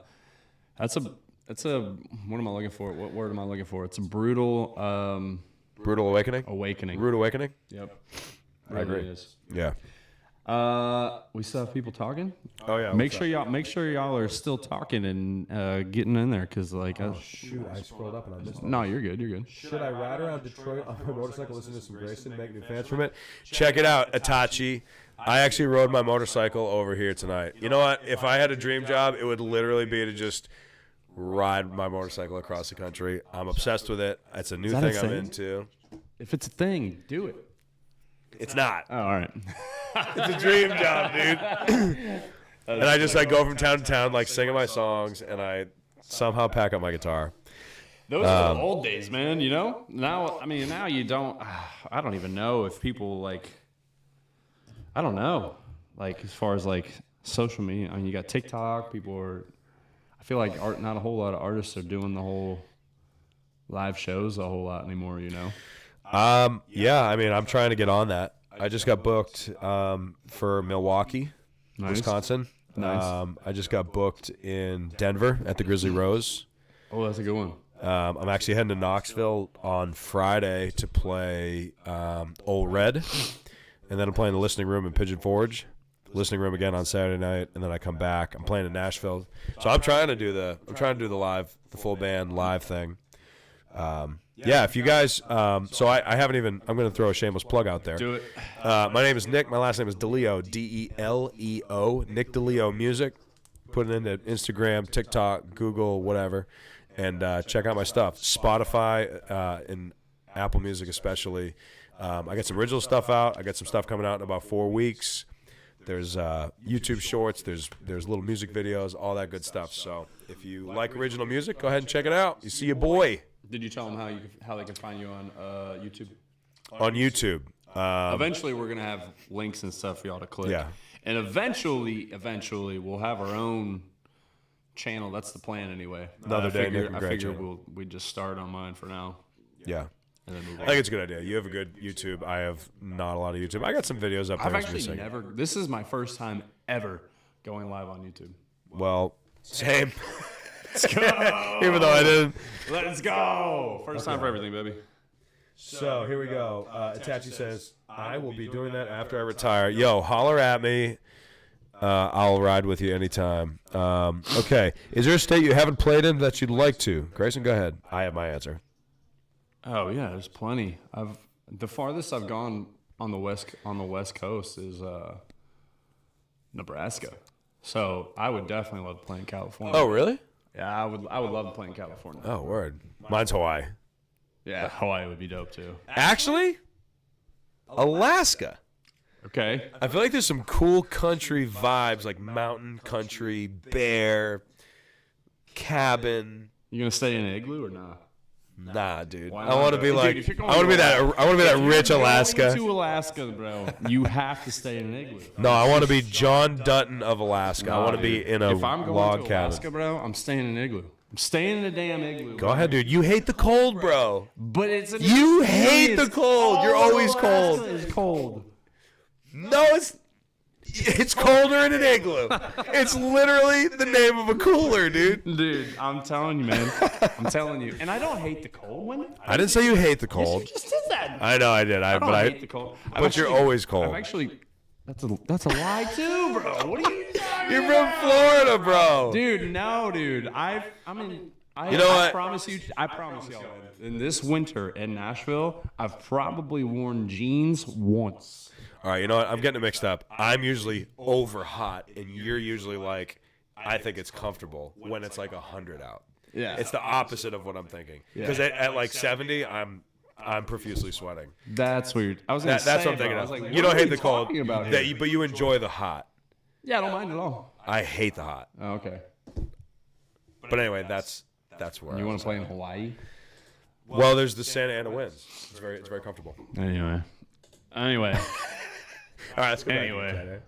Speaker 1: That's a what am I looking for? What word am I looking for? It's a brutal
Speaker 2: Brutal awakening.
Speaker 1: awakening.
Speaker 2: Rude awakening.
Speaker 1: Yep.
Speaker 2: I agree.
Speaker 1: Really is.
Speaker 2: Yeah.
Speaker 1: We still have people talking.
Speaker 2: Oh yeah.
Speaker 1: Make sure y'all are still talking and getting in there, because like
Speaker 2: Shoot, I scrolled up and I missed it.
Speaker 1: no, you're good. You're good.
Speaker 2: Should I ride around Detroit on my motorcycle, listen to some Grayson, make new fans from it? Check it out, Itachi. I actually rode my motorcycle over here tonight. You know what? If I had a dream job, it would literally be to just ride my motorcycle across the country. I'm obsessed with it. It's a new
Speaker 1: that a
Speaker 2: thing I'm
Speaker 1: thing?
Speaker 2: into.
Speaker 1: If it's a thing, do it.
Speaker 2: It's not.
Speaker 1: Oh, all right.
Speaker 2: It's a dream job, dude. And I just like go from town to town, like singing my songs, and I somehow pack up my guitar.
Speaker 1: Those are the old days, man. You know. Now you don't. I don't even know if people like. I don't know. Like as far as like social media, I mean, you got TikTok. People are. I feel like not a whole lot of artists are doing the whole live shows a whole lot anymore. You know.
Speaker 2: Yeah, I mean, I'm trying to get on that. I just got booked for Milwaukee,
Speaker 1: Nice.
Speaker 2: Wisconsin.
Speaker 1: Nice.
Speaker 2: I just got booked in Denver at the Grizzly Rose.
Speaker 1: Oh, that's a good one.
Speaker 2: I'm actually heading to Knoxville on Friday to play Old Red, and then I'm playing the Listening Room in Pigeon Forge. Listening Room again on Saturday night, and then I come back. I'm playing in Nashville, so I'm trying to do the full band live thing. Yeah, if you guys, so I haven't even, I'm going to throw a shameless plug out there.
Speaker 1: Do it.
Speaker 2: My name is Nick. My last name is DeLeo, D-E-L-E-O, Nick DeLeo Music. Put it into Instagram, TikTok, Google, whatever, and check out my stuff. Spotify and Apple Music especially. I got some original stuff out. I got some stuff coming out in about 4 weeks. There's YouTube shorts. There's little music videos, all that good stuff. So if you like original music, go ahead and check it out. You see your boy.
Speaker 1: Did you tell them how they can find you on YouTube?
Speaker 2: On YouTube.
Speaker 1: Eventually, we're gonna have links and stuff for y'all to click.
Speaker 2: Yeah.
Speaker 1: And eventually, we'll have our own channel. That's the plan, anyway.
Speaker 2: Another day, Nick and
Speaker 1: I
Speaker 2: Gray
Speaker 1: figure
Speaker 2: channel.
Speaker 1: we just start on mine for now,
Speaker 2: Yeah.
Speaker 1: and then move
Speaker 2: I
Speaker 1: on.
Speaker 2: think it's a good idea. You have a good YouTube. I have not a lot of YouTube. I got some videos up there.
Speaker 1: I've
Speaker 2: as
Speaker 1: actually
Speaker 2: missing.
Speaker 1: never. This is my first time ever going live on YouTube.
Speaker 2: Well, same.
Speaker 1: Let's go.
Speaker 2: Even though I didn't.
Speaker 1: Let's go. First time for everything, baby.
Speaker 2: So here we go. Itachi says, I will be doing that after I retire. Yo, holler at me. I'll ride with you anytime. Okay. Is there a state you haven't played in that you'd like to? Grayson, go ahead. I have my answer.
Speaker 1: Oh yeah, there's plenty. The farthest I've gone on the west coast is Nebraska. So I would definitely love to play in California.
Speaker 2: Oh, really?
Speaker 1: Yeah, I would love to play in California.
Speaker 2: Oh, word. Mine's Hawaii.
Speaker 1: Yeah, Hawaii would be dope too.
Speaker 2: Actually, Alaska.
Speaker 1: Okay.
Speaker 2: I feel like there's some cool country vibes, like mountain country, bear, cabin.
Speaker 1: You gonna stay in an igloo or not?
Speaker 2: Nah, dude.
Speaker 1: Why
Speaker 2: I
Speaker 1: not?
Speaker 2: want to be
Speaker 1: Dude,
Speaker 2: like.
Speaker 1: if you're going
Speaker 2: I want to be
Speaker 1: to
Speaker 2: that. I want to be that rich Alaska.
Speaker 1: To Alaska, bro, you have to stay in an igloo.
Speaker 2: No, I want to be John Dutton of Alaska. I
Speaker 1: Nah,
Speaker 2: want to be
Speaker 1: dude.
Speaker 2: in a
Speaker 1: If I'm going
Speaker 2: log
Speaker 1: to
Speaker 2: cabin.
Speaker 1: Alaska, bro, I'm staying in an igloo. I'm staying in a damn igloo.
Speaker 2: Go ahead, dude. You hate the cold, bro.
Speaker 1: But it's an
Speaker 2: You hate the
Speaker 1: experience.
Speaker 2: cold. You're
Speaker 1: All of
Speaker 2: always
Speaker 1: Alaska
Speaker 2: cold.
Speaker 1: is cold.
Speaker 2: No, it's colder in an igloo. It's literally the name of a cooler, dude.
Speaker 1: Dude, I'm telling you, man. I'm telling you. And I don't hate the cold one.
Speaker 2: I didn't say you hate the
Speaker 1: You
Speaker 2: cold.
Speaker 1: just did that.
Speaker 2: I know I did.
Speaker 1: I don't hate the cold.
Speaker 2: But you're always cold.
Speaker 1: I'm actually. That's a lie too, bro. What are you talking
Speaker 2: You're
Speaker 1: about?
Speaker 2: from Florida, bro.
Speaker 1: Dude, no, dude. I
Speaker 2: You know what?
Speaker 1: promise y'all, in this winter in Nashville, I've probably worn jeans once.
Speaker 2: All right, you know what? I'm getting it mixed up. I'm usually over hot, and you're usually like, I think it's comfortable when it's like 100 out.
Speaker 1: Yeah.
Speaker 2: It's the opposite of what I'm thinking. Because at like 70, I'm profusely sweating.
Speaker 1: That's weird. I was gonna say,
Speaker 2: That's what I'm
Speaker 1: bro,
Speaker 2: thinking
Speaker 1: I
Speaker 2: of.
Speaker 1: was like,
Speaker 2: You
Speaker 1: what
Speaker 2: don't
Speaker 1: are
Speaker 2: hate
Speaker 1: we
Speaker 2: the cold,
Speaker 1: talking about here?
Speaker 2: but you enjoy the hot.
Speaker 1: Yeah, I don't mind at all.
Speaker 2: I hate the hot.
Speaker 1: Oh, okay.
Speaker 2: But anyway, that's where
Speaker 1: You
Speaker 2: I
Speaker 1: want
Speaker 2: was
Speaker 1: to play
Speaker 2: at.
Speaker 1: in Hawaii?
Speaker 2: Well, there's the Santa Ana winds. It's very comfortable.
Speaker 1: Anyway.
Speaker 2: All right, let's go
Speaker 1: Anyway.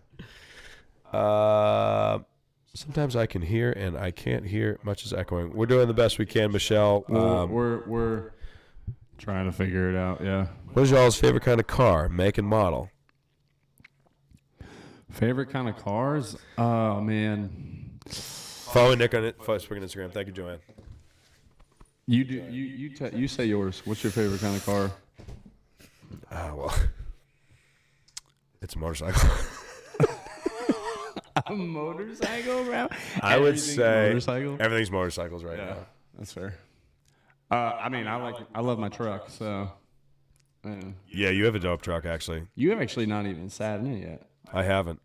Speaker 2: back. Sometimes I can hear and I can't hear much is echoing. We're doing the best we can, Michelle.
Speaker 1: We're trying to figure it out. Yeah.
Speaker 2: What is y'all's favorite kind of car, make and model?
Speaker 1: Favorite kind of cars? Oh man.
Speaker 2: Follow Nick on Facebook and Instagram. Thank you, Joanne.
Speaker 1: You do. You say yours. What's your favorite kind of car?
Speaker 2: Well, it's a motorcycle.
Speaker 1: A motorcycle, bro.
Speaker 2: I would
Speaker 1: Everything's
Speaker 2: say
Speaker 1: motorcycle.
Speaker 2: everything's motorcycles right
Speaker 1: Yeah,
Speaker 2: now.
Speaker 1: that's fair. I mean, I love my truck, so.
Speaker 2: Yeah, you have a dope truck, actually.
Speaker 1: You have actually not even sat in it yet.
Speaker 2: I haven't.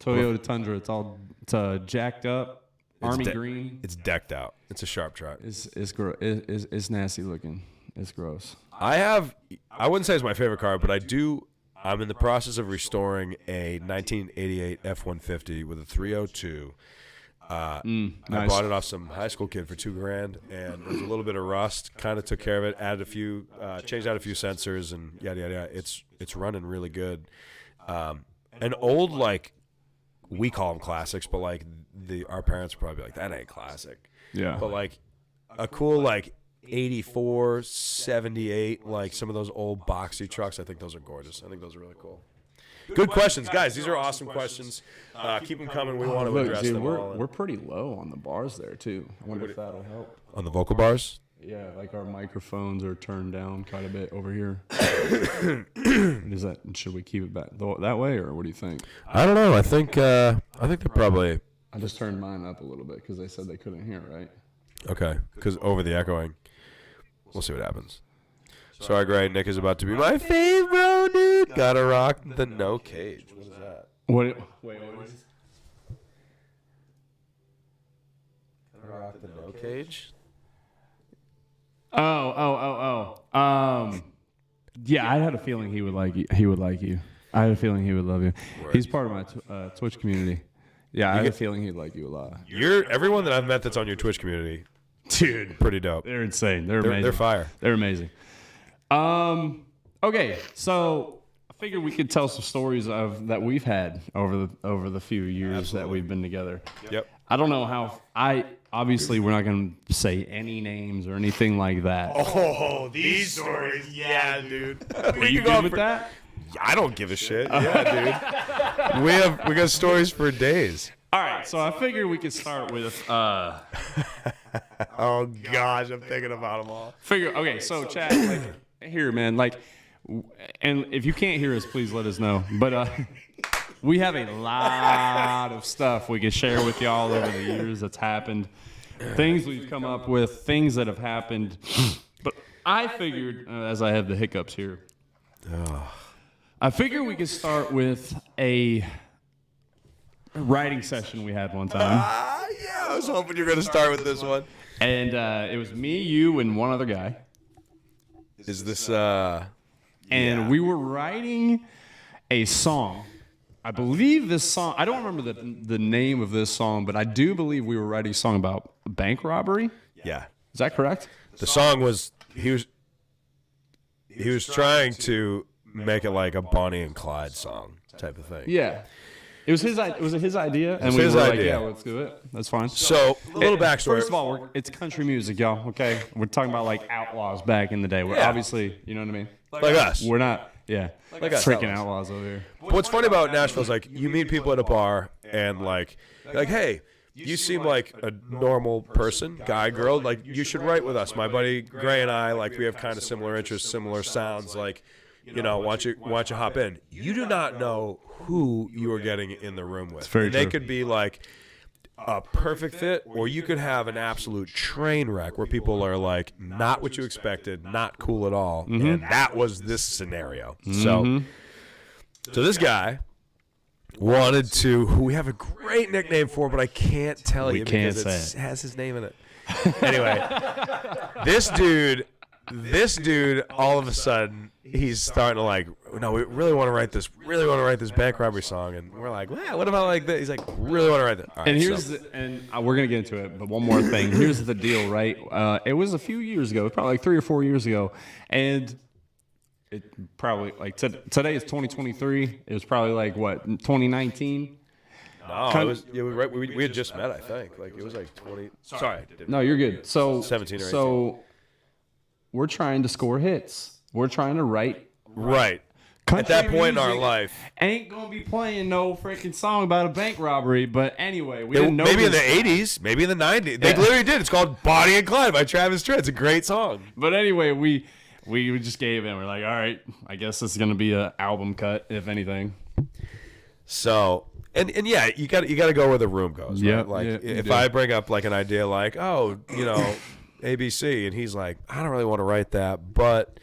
Speaker 1: Toyota Tundra. It's jacked up, army green.
Speaker 2: It's decked out. It's a sharp truck.
Speaker 1: It's nasty looking. It's gross.
Speaker 2: I wouldn't say it's my favorite car, but I'm in the process of restoring a 1988 F-150 with a 302. I
Speaker 1: Nice.
Speaker 2: bought it off some high school kid for $2,000, and there's a little bit of rust. Kind of took care of it, added a few, changed out a few sensors, and yada yada yada. It's running really good. An old, like, we call them classics, but like our parents would probably be like, that ain't classic.
Speaker 1: Yeah.
Speaker 2: But like a cool like 84, 78, like some of those old boxy trucks. I think those are gorgeous. I think those are really cool. Good questions, guys. These are awesome questions. Keep them coming. We want to
Speaker 1: Look,
Speaker 2: address
Speaker 1: dude,
Speaker 2: them all.
Speaker 1: we're pretty low on the bars there too. I wonder if that'll help.
Speaker 2: On the vocal bars?
Speaker 1: Yeah, like our microphones are turned down quite a bit over here. Should we keep it back that way, or what do you think?
Speaker 2: I don't know. I think they're probably
Speaker 1: I just turned mine up a little bit because they said they couldn't hear, right?
Speaker 2: okay. Because over the echoing, we'll see what happens. Sorry, Gray. Nick is about to be my fave, bro, dude. Gotta rock the no cage. What is that?
Speaker 1: Wait, what is this?
Speaker 2: Gotta rock the no cage.
Speaker 1: Oh. Yeah, I had a feeling he would like you. He would like you. I had a feeling he would love you.
Speaker 2: Word.
Speaker 1: He's part of my Twitch community. Yeah, I had a feeling he'd like you a lot.
Speaker 2: Everyone that I've met that's on your Twitch community,
Speaker 1: Dude,
Speaker 2: pretty dope.
Speaker 1: they're insane. They're amazing.
Speaker 2: They're fire.
Speaker 1: They're amazing. Okay, so I figured we could tell some stories that we've had over the few years that we've been together.
Speaker 2: Yep.
Speaker 1: I don't know how. Obviously we're not going to say any names or anything like that.
Speaker 2: Oh, these stories, yeah, dude.
Speaker 1: Are you good with that?
Speaker 2: I don't give a shit. Yeah, dude. We got stories for days.
Speaker 1: All right, so I figured we could start with
Speaker 2: Oh gosh, I'm thinking about them all.
Speaker 1: Okay, so Chad, like, here, man, like, and if you can't hear us, please let us know. But we have a lot of stuff we can share with y'all over the years that's happened, things we've come up with, things that have happened. But I figured, as I have the hiccups here, I figured we could start with a writing session we had one time.
Speaker 2: Yeah, I was hoping you were going to start with this one.
Speaker 1: And it was me, you, and one other guy.
Speaker 2: Is this,
Speaker 1: And we were writing a song. I believe this song, I don't remember the name of this song, but I do believe we were writing a song about bank robbery.
Speaker 2: Yeah.
Speaker 1: Is that correct?
Speaker 2: The song was, he was trying to make it like a Bonnie and Clyde song type of thing.
Speaker 1: Yeah. It was his idea, and
Speaker 2: was
Speaker 1: we
Speaker 2: his
Speaker 1: were
Speaker 2: idea.
Speaker 1: like, yeah, let's do it. That's fine.
Speaker 2: So, a little backstory.
Speaker 1: First of all, it's country music, y'all, okay? We're talking about, like, outlaws back in the day. We're obviously, you know what I mean?
Speaker 2: Like us.
Speaker 1: We're not,
Speaker 2: Like us.
Speaker 1: freaking outlaws over here.
Speaker 2: What's funny about Nashville is like you meet people at a bar and like, hey, you seem like a normal person, guy, girl. Like you should write with us. My buddy Gray and I, like we have kind of similar interests, similar sounds. Like, you know, why don't you hop in? You do not know who you are getting in the room with.
Speaker 1: Very
Speaker 2: and they
Speaker 1: true.
Speaker 2: could be like a perfect fit, or you could have an absolute train wreck where people are like not what you expected, not cool at all, and that was this scenario. So this guy wanted to, who we have a great nickname for, but I can't tell you
Speaker 1: can't
Speaker 2: because
Speaker 1: say
Speaker 2: it has his name in it. Anyway, this dude, all of a sudden, he's starting to like, no, we really want to write this bank robbery song, and we're like, well, what about like this? He's like, really want to write that. All right,
Speaker 1: And here's we're gonna get into it, but one more thing. Here's the deal, right? It was a few years ago, probably like 3 or 4 years ago, and it probably like today is 2023. It was probably like what 2019.
Speaker 2: no, it was right. We had just met, I think. Like it was like 20. Sorry,
Speaker 1: No, you're good. So
Speaker 2: 17 or 18.
Speaker 1: So we're trying to score hits. We're trying to write.
Speaker 2: right.
Speaker 1: Country
Speaker 2: At that point in our
Speaker 1: music
Speaker 2: life,
Speaker 1: ain't gonna be playing no freaking song about a bank robbery. But anyway, we didn't know.
Speaker 2: maybe in the
Speaker 1: this.
Speaker 2: 80s, maybe in the 90s. They literally did. It's called Bonnie and Clyde by Travis Tritt. It's a great song.
Speaker 1: But anyway, we just gave in. We're like, all right, I guess this is gonna be an album cut, if anything.
Speaker 2: So, and yeah, you got to go where the room goes. Right?
Speaker 1: Yeah,
Speaker 2: Like
Speaker 1: yeah, you
Speaker 2: if
Speaker 1: do.
Speaker 2: I bring up like an idea like, oh, you know, ABC, and he's like, I don't really want to write that, but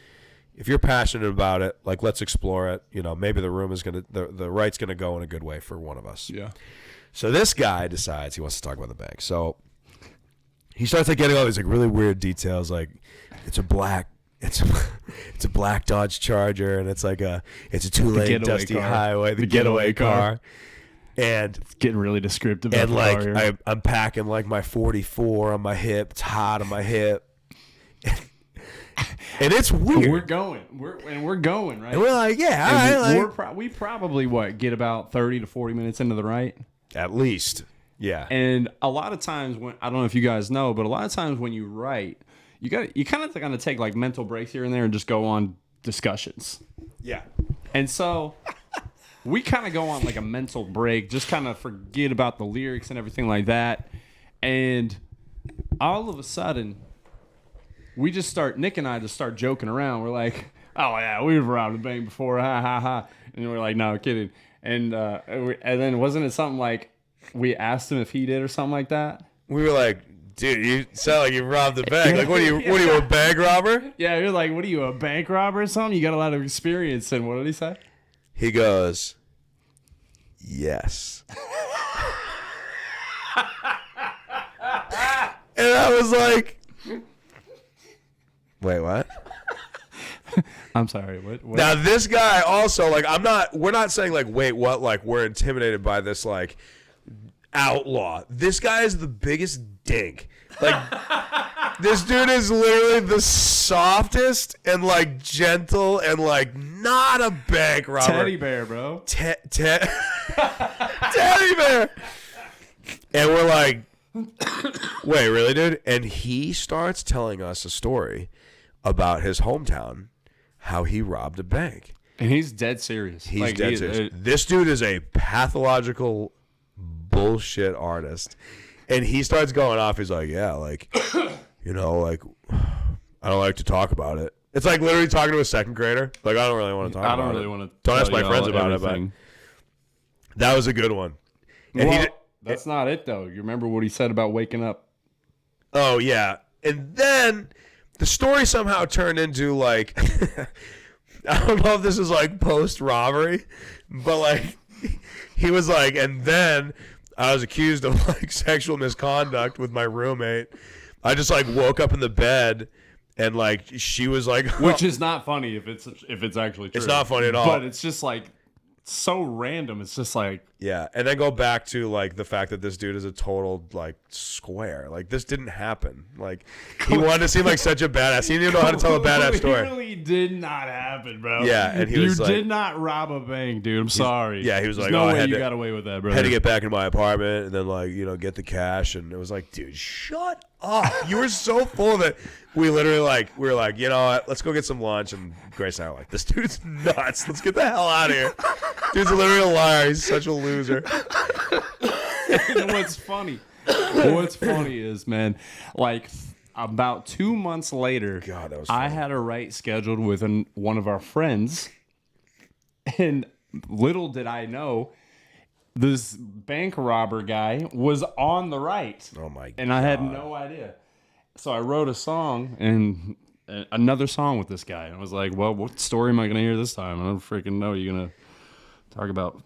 Speaker 2: if you're passionate about it, like let's explore it. You know, maybe the room is gonna the right's gonna go in a good way for one of us.
Speaker 1: Yeah.
Speaker 2: So this guy decides he wants to talk about the bank. So he starts like getting all these like really weird details, like it's a black Dodge Charger, and it's a 2-lane
Speaker 1: getaway
Speaker 2: dusty
Speaker 1: car.
Speaker 2: highway, the
Speaker 1: getaway
Speaker 2: getaway car. And
Speaker 1: It's getting really descriptive.
Speaker 2: and
Speaker 1: about the car
Speaker 2: like
Speaker 1: here.
Speaker 2: I'm packing like my 44 on my hip. It's hot on my hip. And it's weird.
Speaker 1: We're going. We're going, right?
Speaker 2: And we're like, yeah, all
Speaker 1: And
Speaker 2: right, like,
Speaker 1: we probably get about 30 to 40 minutes into the right.
Speaker 2: at least, yeah.
Speaker 1: And a lot of times when I don't know if you guys know, but a lot of times when you write, you kind of got to take like mental breaks here and there and just go on discussions.
Speaker 2: Yeah.
Speaker 1: And so we kind of go on like a mental break, just kind of forget about the lyrics and everything like that. And all of a sudden, Nick and I just start joking around. We're like, oh yeah, we've robbed a bank before, ha ha ha. And we're like, no, kidding. And then wasn't it something like we asked him if he did or something like that?
Speaker 2: We were like, dude, you sound like you robbed the bank. Like, what are you, a bank robber?
Speaker 1: Yeah, you're like, what are you, a bank robber or something? You got a lot of experience. And what did he say?
Speaker 2: He goes, yes. And I was like, wait, what?
Speaker 1: I'm sorry. What?
Speaker 2: Now this guy also, like, we're not saying like, wait, what? Like, we're intimidated by this like outlaw. This guy is the biggest dink. Like, this dude is literally the softest and like gentle and like not a bank robber.
Speaker 1: Teddy bear, bro.
Speaker 2: Teddy bear. And we're like, wait, really, dude? And he starts telling us a story about his hometown, how he robbed a bank.
Speaker 1: And he's dead serious.
Speaker 2: He's dead serious. This dude is a pathological bullshit artist. And he starts going off. He's like, yeah, like, you know, like, I don't like to talk about it. It's like literally talking to a second grader. Like, I don't really want to talk about it.
Speaker 1: I don't really want to.
Speaker 2: Don't ask my friends about it, but that was a good one. And
Speaker 1: well, that's not it, though. You remember what he said about waking up?
Speaker 2: Oh, yeah. And then the story somehow turned into, like, I don't know if this is, like, post-robbery, but, like, he was like, and then I was accused of, like, sexual misconduct with my roommate. I just, like, woke up in the bed, and, like, she was like...
Speaker 1: Which is not funny if it's actually true.
Speaker 2: It's not funny at all.
Speaker 1: But it's just, like, so random. It's just, like...
Speaker 2: Yeah, and then go back to, like, the fact that this dude is a total, like, square. Like, this didn't happen. Like, he wanted to seem like such a badass. He didn't know how to tell a badass story.
Speaker 1: It really did not happen, bro.
Speaker 2: Yeah, and he was like...
Speaker 1: You did not rob a bank, dude. I'm sorry.
Speaker 2: Yeah, he was
Speaker 1: There's
Speaker 2: like,
Speaker 1: no
Speaker 2: I
Speaker 1: way
Speaker 2: had
Speaker 1: you
Speaker 2: to-
Speaker 1: got away with that, bro.
Speaker 2: had to get back in my apartment and then, like, you know, get the cash. And it was like, dude, shut up. You were so full of it. We literally, like, we were like, you know what? Let's go get some lunch. And Grace and I were like, this dude's nuts. Let's get the hell out of here. Dude's literally a liar. He's such a loser.
Speaker 1: And what's funny is, man, like about 2 months later,
Speaker 2: God, that was
Speaker 1: I
Speaker 2: funny.
Speaker 1: had a write scheduled with one of our friends, and little did I know, this bank robber guy was on the right.
Speaker 2: Oh, my God.
Speaker 1: And I had no idea. So I wrote a song and another song with this guy. And I was like, well, what story am I going to hear this time? I don't freaking know. You're going to talk about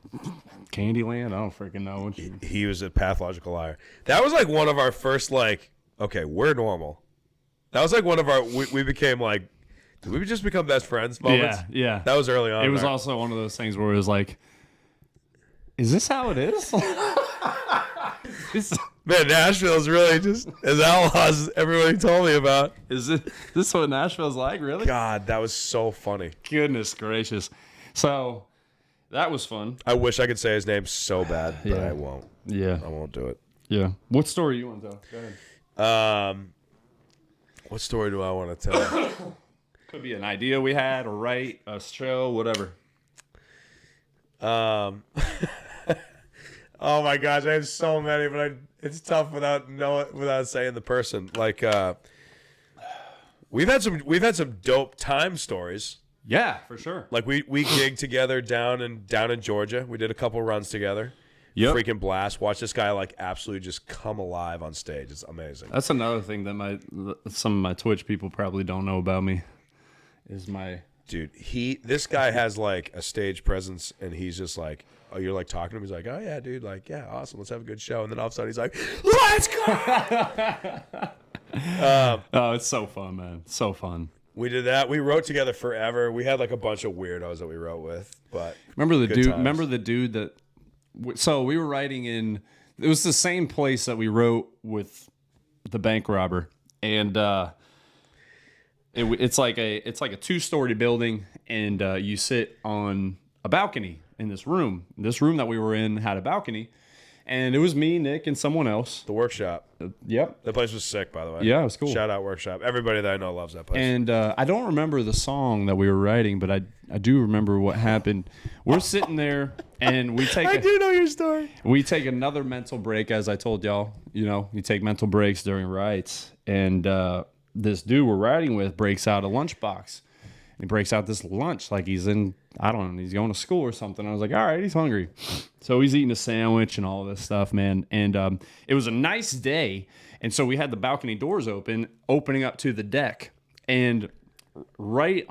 Speaker 1: Candyland? I don't freaking know.
Speaker 2: He was a pathological liar. That was like one of our first, like, okay, we're normal. That was like one of our, we became like, did we just become best friends moments?
Speaker 1: Yeah.
Speaker 2: That was early on.
Speaker 1: It was also one of those things where it was like, is this how it is?
Speaker 2: Man, Nashville's really just as outlaws as everybody told me about.
Speaker 1: Is this what Nashville's like, really?
Speaker 2: God, that was so funny.
Speaker 1: Goodness gracious. So, that was fun.
Speaker 2: I wish I could say his name so bad, but
Speaker 1: Yeah.
Speaker 2: I won't.
Speaker 1: Yeah.
Speaker 2: I won't do it.
Speaker 1: Yeah. What story you want to tell? Go ahead.
Speaker 2: What story do I want to tell?
Speaker 1: Could be an idea we had, or write, a show, whatever.
Speaker 2: Oh my gosh, I have so many, but it's tough without saying the person. Like, we've had some dope time stories.
Speaker 1: Yeah, for sure.
Speaker 2: Like we gigged together down in Georgia. We did a couple runs together.
Speaker 1: Yep.
Speaker 2: Freaking blast. Watch this guy like absolutely just come alive on stage. It's amazing.
Speaker 1: That's another thing that some of my Twitch people probably don't know about me. Is my
Speaker 2: Dude, this guy has like a stage presence, and he's just like, oh, you're like talking to him. He's like, oh yeah, dude, like, yeah, awesome. Let's have a good show. And then all of a sudden he's like, let's go.
Speaker 1: oh, it's so fun, man. So fun.
Speaker 2: We did that. We wrote together forever. We had like a bunch of weirdos that we wrote with. But
Speaker 1: Remember the
Speaker 2: good
Speaker 1: dude?
Speaker 2: times.
Speaker 1: Remember the dude that? So we were writing in. It was the same place that we wrote with the bank robber, and it's like a 2-story building, and you sit on a balcony in this room. This room that we were in had a balcony, and it was me, Nick, and someone else.
Speaker 2: The Workshop.
Speaker 1: Yep.
Speaker 2: That place was sick, by the way.
Speaker 1: Yeah, it was cool.
Speaker 2: Shout out Workshop. Everybody that I know loves that place.
Speaker 1: And I don't remember the song that we were writing, but I do remember what happened. We're sitting there, and we take.
Speaker 2: I do know your story.
Speaker 1: We take another mental break, as I told y'all. You know, you take mental breaks during rides, and this dude we're riding with breaks out a lunchbox. He breaks out this lunch like he's in, I don't know, he's going to school or something. I was like, all right, he's hungry. So he's eating a sandwich and all this stuff, man. And it was a nice day. And so we had the balcony doors opening up to the deck. And right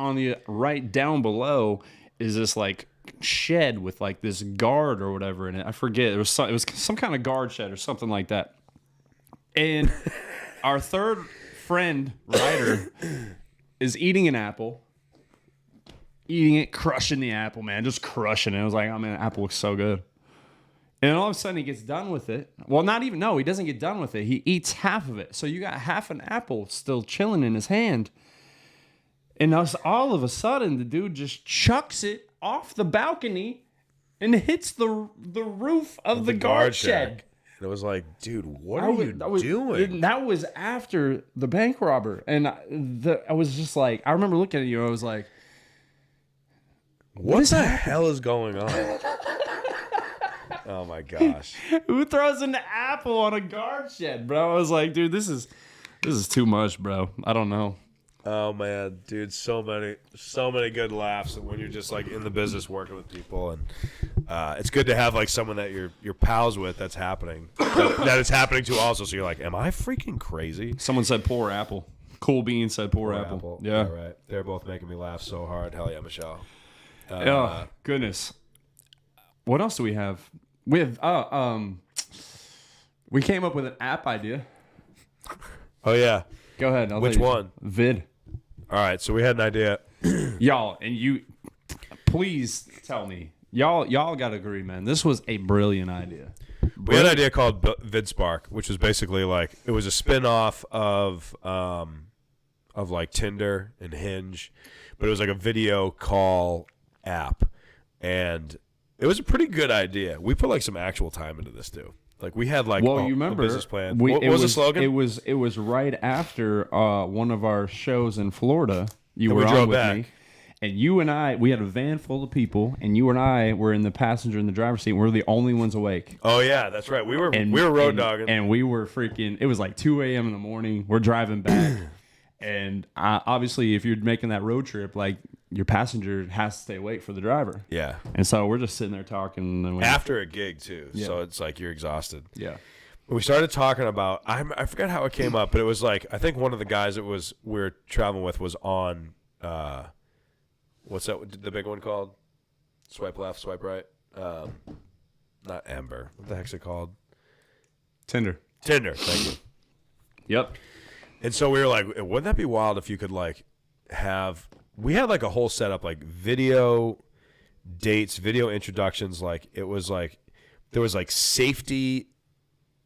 Speaker 1: down below is this like shed with like this guard or whatever in it. I forget. It was some kind of guard shed or something like that. And our third friend, Ryder, is eating an apple. Eating it, crushing the apple, man. Just crushing it. I was like, oh, man, the apple looks so good. And all of a sudden, he gets done with it. Well, he doesn't get done with it. He eats half of it. So you got half an apple still chilling in his hand. And all of a sudden, the dude just chucks it off the balcony and hits the roof of the guard shed.
Speaker 2: And it was like, dude, what are you doing?
Speaker 1: That was after the bank robber. And I was just like, I remember looking at you, I was like,
Speaker 2: what the hell is going on? Oh my gosh.
Speaker 1: Who throws an apple on a guard shed, bro? I was like, dude, this is too much, bro. I don't know.
Speaker 2: Oh man, dude, so many good laughs when you're just like in the business working with people, and it's good to have like someone that you're pals with that's happening, that it's happening to also. So you're like, am I freaking crazy?
Speaker 1: Someone said poor apple. Cool Bean said poor apple. Yeah,
Speaker 2: all right. They're both making me laugh so hard. Hell yeah, Michelle.
Speaker 1: Oh goodness. What else do we have? We came up with an app idea.
Speaker 2: Oh yeah.
Speaker 1: Go ahead.
Speaker 2: Which one?
Speaker 1: Vid.
Speaker 2: All right, so we had an idea.
Speaker 1: Y'all, and you, please tell me. Y'all got to agree, man. This was a brilliant idea.
Speaker 2: We had an idea called VidSpark, which was basically like, it was a spin-off of like Tinder and Hinge, but it was like a video call app. And it was a pretty good idea. We put like some actual time into this too. Like we had like
Speaker 1: you remember
Speaker 2: a business plan. What was the slogan?
Speaker 1: It was right after one of our shows in Florida. You were on with me, and you and I, we had a van full of people, and you and I were in the passenger in the driver's seat. And we were the only ones awake.
Speaker 2: Oh yeah, that's right. We were road dogging,
Speaker 1: and we were freaking. It was like 2 a.m. in the morning. We're driving back, and obviously, if you're making that road trip, like your passenger has to stay awake for the driver.
Speaker 2: Yeah.
Speaker 1: And so we're just sitting there talking. And
Speaker 2: after a gig, too. Yeah. So it's like you're exhausted.
Speaker 1: Yeah.
Speaker 2: We started talking about, I forgot how it came up, but it was like, I think one of the guys that we were traveling with was on, what's that, the big one called? Swipe left, swipe right. Not Ember. What the heck's it called?
Speaker 1: Tinder.
Speaker 2: Thank you.
Speaker 1: Yep.
Speaker 2: And so we were like, wouldn't that be wild if you could like we had like a whole setup, like video dates, video introductions. Like it was like, there was like safety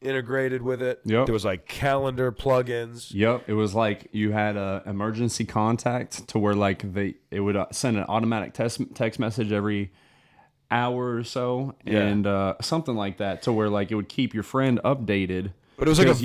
Speaker 2: integrated with it.
Speaker 1: Yep.
Speaker 2: There was like calendar plugins.
Speaker 1: Yep. It was like you had a emergency contact to where like it would send an automatic text message every hour or so.
Speaker 2: Yeah.
Speaker 1: And something like that to where like it would keep your friend updated.
Speaker 2: But it was like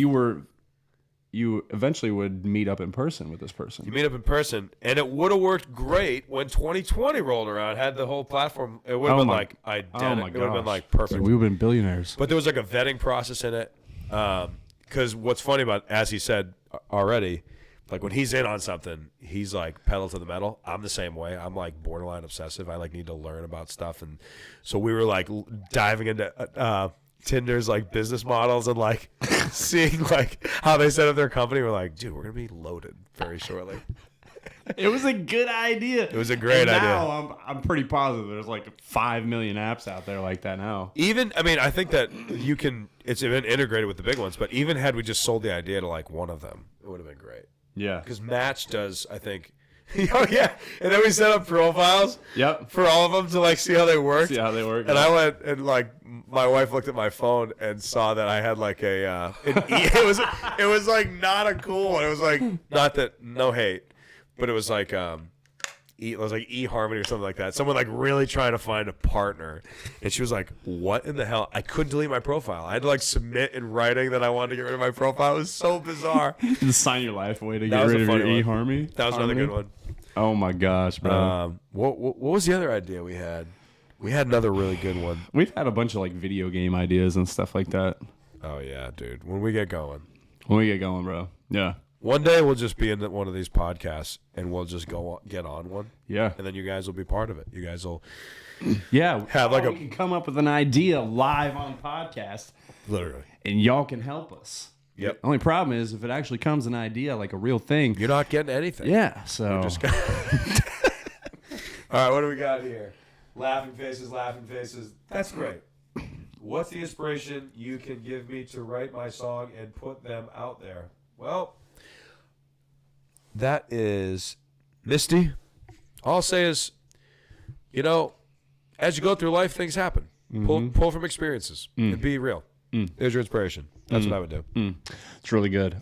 Speaker 1: you eventually would meet up in person with this person.
Speaker 2: You meet up in person, and it would have worked great when 2020 rolled around. Had the whole platform, it would have been like identical.
Speaker 1: Oh my
Speaker 2: it would have been
Speaker 1: gosh.
Speaker 2: like perfect.
Speaker 1: We would have been billionaires.
Speaker 2: But there was like a vetting process in it. Because what's funny about, as he said already, like when he's in on something, he's like pedal to the metal. I'm the same way. I'm like borderline obsessive. I like need to learn about stuff, and so we were like diving into Tinder's like business models and like seeing like how they set up their company. We're like, dude, we're gonna be loaded very shortly.
Speaker 1: It was a good idea.
Speaker 2: It was a great idea.
Speaker 1: Now I'm pretty positive there's like 5 million apps out there like that now.
Speaker 2: Even, I mean, I think that you can. It's been integrated with the big ones, but even had we just sold the idea to like one of them, it would have been great.
Speaker 1: Yeah,
Speaker 2: because Match does, I think. Oh yeah, and then we set up profiles.
Speaker 1: Yep.
Speaker 2: For all of them to like see how they work.
Speaker 1: See how they work.
Speaker 2: And I went and like my wife looked at my phone and saw that I had like it was like not a cool one. It was like, not that, no hate, but it was like it was like eHarmony or something like that. Someone like really trying to find a partner, and she was like, "What in the hell?" I couldn't delete my profile. I had to like submit in writing that I wanted to get rid of my profile. It was so bizarre.
Speaker 1: Just sign your life away to
Speaker 2: That
Speaker 1: get
Speaker 2: was
Speaker 1: rid
Speaker 2: a
Speaker 1: of your
Speaker 2: funny
Speaker 1: eHarmony.
Speaker 2: That was another good one.
Speaker 1: Oh my gosh, bro.
Speaker 2: What was the other idea we had? We had another really good one.
Speaker 1: We've had a bunch of like video game ideas and stuff like that.
Speaker 2: Oh yeah, dude. When we get going,
Speaker 1: bro. Yeah.
Speaker 2: One day we'll just be in one of these podcasts and we'll just get on one.
Speaker 1: Yeah.
Speaker 2: And then you guys will be part of it. You guys will
Speaker 1: have like we can come up with an idea live on podcast.
Speaker 2: Literally.
Speaker 1: And y'all can help us.
Speaker 2: Yep.
Speaker 1: The only problem is if it actually comes an idea like a real thing,
Speaker 2: you're not getting anything.
Speaker 1: Yeah. So
Speaker 2: All right, what do we got here? Laughing faces, laughing faces. That's great. What's the inspiration you can give me to write my song and put them out there? Well, that is Misty. All I'll say is, as you go through life, things happen. Mm-hmm. Pull from experiences and be real. There's your inspiration. That's what I would do.
Speaker 1: It's really good.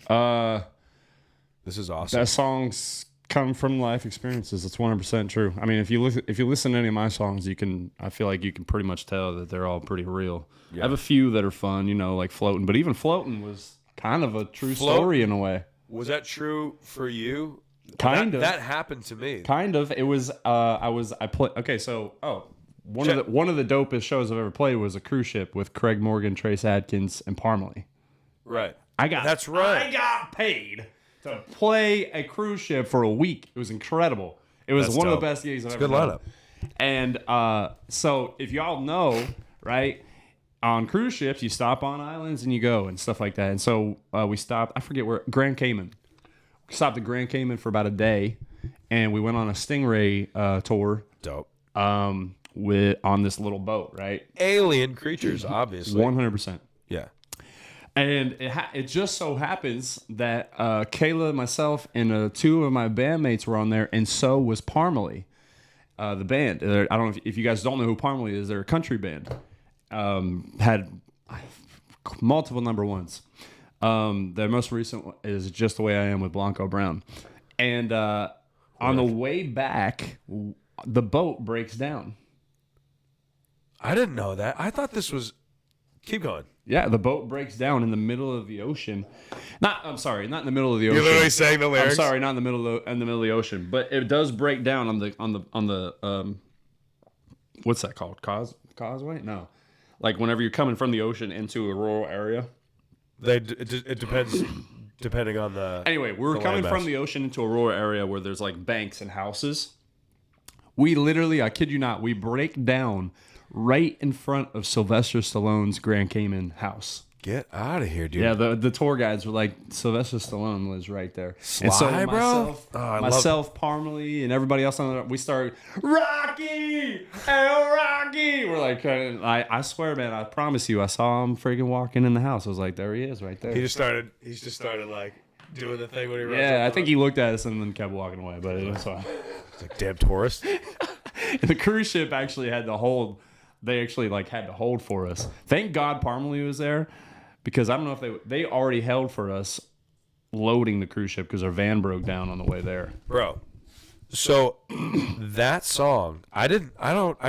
Speaker 2: This is awesome.
Speaker 1: That song's come from life experiences. It's 100% true. I mean, if you listen to any of my songs, I feel like you can pretty much tell that they're all pretty real. Yeah. I have a few that are fun, like Floating, but even Floating was kind of a true story in a way.
Speaker 2: Was that true for you?
Speaker 1: Kind of.
Speaker 2: That happened to me.
Speaker 1: Kind of. It was. one of the dopest shows I've ever played was a cruise ship with Craig Morgan, Trace Adkins, and Parmalee.
Speaker 2: Right.
Speaker 1: That's right. I got paid to play a cruise ship for a week. It was incredible. It was one of the best gigs I've ever done. Good lineup. And so if y'all know, right, on cruise ships you stop on islands and you go and stuff like that. And so we stopped. I forget where. Grand Cayman. We stopped at Grand Cayman for about a day, and we went on a Stingray tour.
Speaker 2: Dope.
Speaker 1: On this little boat, right?
Speaker 2: Alien creatures, obviously.
Speaker 1: 100%.
Speaker 2: Yeah.
Speaker 1: And it just so happens that Kayla, myself, and two of my bandmates were on there, and so was Parmalee, the band. I don't know if you guys don't know who Parmalee is. They're a country band. Had multiple number ones. Their most recent one is Just the Way I Am with Blanco Brown. And on the way back, the boat breaks down.
Speaker 2: I didn't know that. I thought this was... Keep going.
Speaker 1: Yeah, the boat breaks down in the middle of the ocean. Not in the middle of the ocean.
Speaker 2: You're literally saying the lyrics.
Speaker 1: I'm sorry, not in the middle of the ocean, but it does break down on the what's that called? Causeway? No, like whenever you're coming from the ocean into a rural area.
Speaker 2: It depends, depending on the.
Speaker 1: Anyway, we were coming from the ocean into a rural area where there's like banks and houses. We literally, I kid you not, we break down right in front of Sylvester Stallone's Grand Cayman house.
Speaker 2: Get out of here, dude.
Speaker 1: Yeah, the tour guides were like, Sylvester Stallone lives right there.
Speaker 2: Sly,
Speaker 1: and so
Speaker 2: myself,
Speaker 1: Parmalee, and everybody else on the, we started, Rocky! El Rocky! We're like, I swear, man, I promise you, I saw him freaking walking in the house. I was like, there he is, right there.
Speaker 2: He's just started like doing the thing when he runs.
Speaker 1: Yeah, I think he looked at us and then kept walking away, but it was fine.
Speaker 2: It's like, damn tourist.
Speaker 1: And the cruise ship actually had to hold. They actually like had to hold for us. Thank God Parmalee was there, because I don't know if they already held for us loading the cruise ship because our van broke down on the way there.
Speaker 2: Bro, so that song, I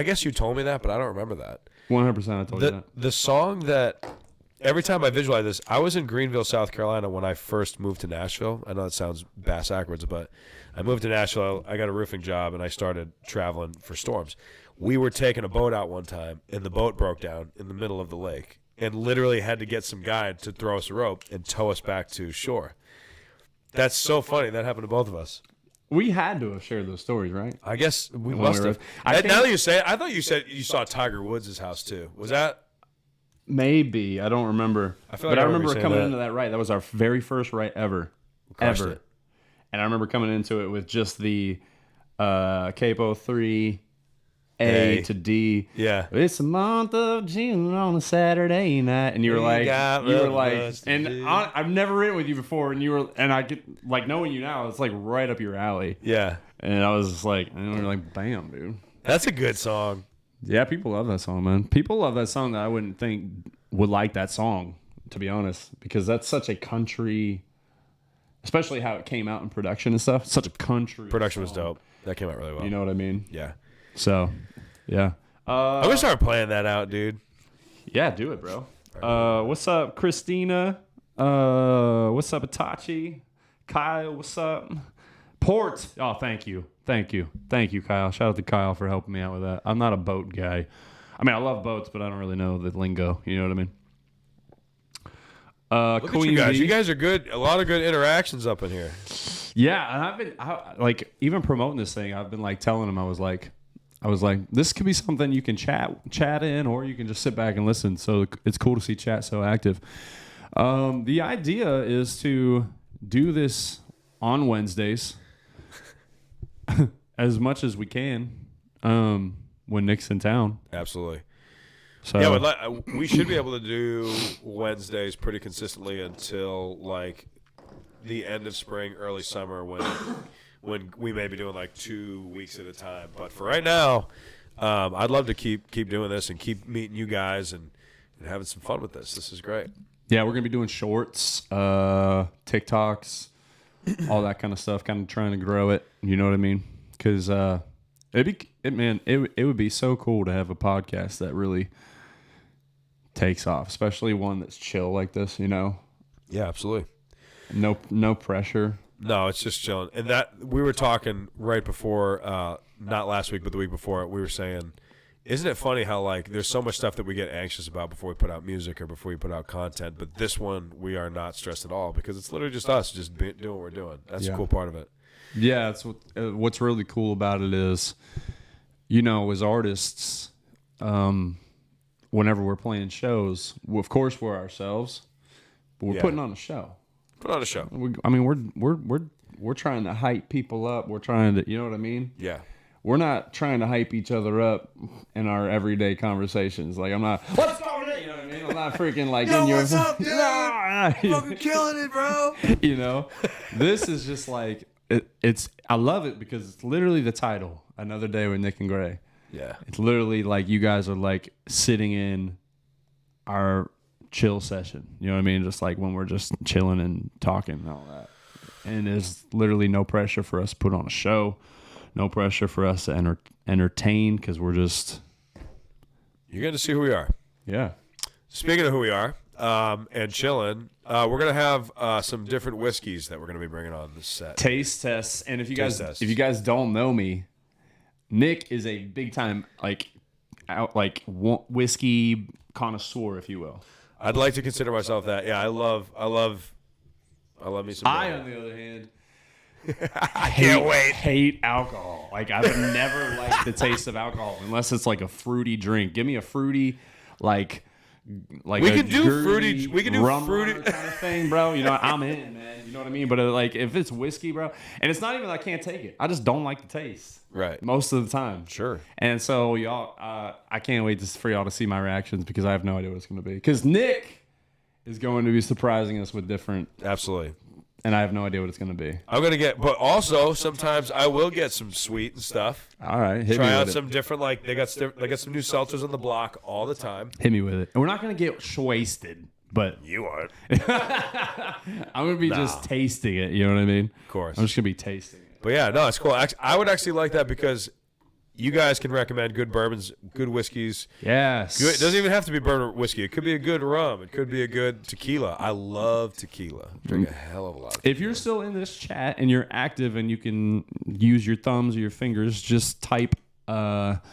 Speaker 2: guess you told me that, but I don't remember that.
Speaker 1: 100% I told you that.
Speaker 2: The song that, every time I visualize this, I was in Greenville, South Carolina when I first moved to Nashville. I know it sounds backwards, but I moved to Nashville, I got a roofing job, and I started traveling for storms. We were taking a boat out one time, and the boat broke down in the middle of the lake, and literally had to get some guy to throw us a rope and tow us back to shore. That's so funny. That happened to both of us.
Speaker 1: We had to have shared those stories, right?
Speaker 2: I guess we must have. Now that you say it, I thought you said you saw Tiger Woods' house too. Was that?
Speaker 1: Maybe. I don't remember. I remember coming into that right. That was our very first right ever. Ever. And I remember coming into it with just the Capo 3... A to D.
Speaker 2: Yeah.
Speaker 1: It's the month of June on a Saturday night, and you were like, and I've never written with you before, and I get like knowing you now, it's like right up your alley.
Speaker 2: Yeah.
Speaker 1: And I was just like, and we were like, bam, dude.
Speaker 2: That's a good song.
Speaker 1: Yeah, people love that song, man. People love that song that I wouldn't think would like that song, to be honest, because that's such a country, especially how it came out in production and stuff. Such a country.
Speaker 2: Production
Speaker 1: song.
Speaker 2: was dope. That came out really well.
Speaker 1: You know what I mean?
Speaker 2: Yeah.
Speaker 1: So, yeah.
Speaker 2: I'm going to start playing that out, dude.
Speaker 1: Yeah, do it, bro. What's up, Christina? What's up, Itachi? Kyle, what's up? Port. Oh, thank you. Thank you, Kyle. Shout out to Kyle for helping me out with that. I'm not a boat guy. I mean, I love boats, but I don't really know the lingo. You know what I mean?
Speaker 2: Look at you guys. You guys are good. A lot of good interactions up in here.
Speaker 1: Yeah, and I've been like even promoting this thing. I've been like telling him I was like, this could be something you can chat in, or you can just sit back and listen. So it's cool to see chat so active. The idea is to do this on Wednesdays as much as we can when Nick's in town.
Speaker 2: Absolutely.
Speaker 1: So
Speaker 2: yeah, we should be able to do Wednesdays pretty consistently until like the end of spring, early summer, when we may be doing like 2 weeks at a time. But for right now, I'd love to keep doing this and keep meeting you guys and having some fun with this. This is great.
Speaker 1: Yeah, we're gonna be doing shorts, TikToks, all that kind of stuff. Kind of trying to grow it. You know what I mean? Because it would be so cool to have a podcast that really takes off, especially one that's chill like this. You know?
Speaker 2: Yeah, absolutely.
Speaker 1: No pressure.
Speaker 2: No, it's just chilling. And that we were talking right before, not last week, but the week before. We were saying Isn't it funny how like there's so much stuff that we get anxious about before we put out music or before we put out content, but this one we are not stressed at all because it's literally just us just doing what we're doing. That's the cool part of it.
Speaker 1: Yeah, that's what's really cool about it is, as artists, whenever we're playing shows, of course we're ourselves, but we're putting on a show.
Speaker 2: Put on a show.
Speaker 1: We're trying to hype people up. We're trying to, you know what I mean?
Speaker 2: Yeah.
Speaker 1: We're not trying to hype each other up in our everyday conversations. Like, I'm not, what's going on? You know what I mean? I'm not freaking like,
Speaker 2: yo, what's up, dude? Fucking killing it, bro.
Speaker 1: This is just like, I love it because it's literally the title, Another Day with Nick and Gray.
Speaker 2: Yeah.
Speaker 1: It's literally like you guys are like sitting in our chill session. You know what I mean? Just like when we're just chilling and talking and all that. And there's literally no pressure for us to put on a show. No pressure for us to entertain because we're just...
Speaker 2: You're going to see who we are.
Speaker 1: Yeah.
Speaker 2: Speaking of who we are and chilling, we're going to have some different whiskeys that we're going to be bringing on this set.
Speaker 1: Taste tests. And if you guys don't know me, Nick is a big time whiskey connoisseur, if you will.
Speaker 2: I'd like to consider myself that. Yeah, I love me some.
Speaker 1: On the other hand...
Speaker 2: I can't wait.
Speaker 1: Hate alcohol. Like I've never liked the taste of alcohol unless it's like a fruity drink. Give me a fruity, like we can do fruity. We can do fruity kind of thing, bro. I'm in, man. You know what I mean? But like if it's whiskey, bro, and it's not even that I can't take it. I just don't like the taste.
Speaker 2: Right.
Speaker 1: Most of the time.
Speaker 2: Sure.
Speaker 1: And so y'all, I can't wait for y'all to see my reactions because I have no idea what it's going to be. Because Nick is going to be surprising us with different.
Speaker 2: Absolutely.
Speaker 1: And I have no idea what it's going to be.
Speaker 2: I'm going to get, but also sometimes I will get some sweet and stuff.
Speaker 1: All right.
Speaker 2: Try out some different, like they got some new seltzers on the block all the time.
Speaker 1: Hit me with it. And we're not going to get wasted, but.
Speaker 2: You aren't.
Speaker 1: I'm going to be just tasting it. You know what I mean?
Speaker 2: Of course.
Speaker 1: I'm just going to be tasting it.
Speaker 2: But yeah, no, it's cool. I would actually like that because you guys can recommend good bourbons, good whiskeys.
Speaker 1: Yes.
Speaker 2: Good. It doesn't even have to be bourbon whiskey. It could be a good rum. It could be a good tequila. I love tequila. Drink a hell of a lot of tequila.
Speaker 1: If you're still in this chat and you're active and you can use your thumbs or your fingers, just type GN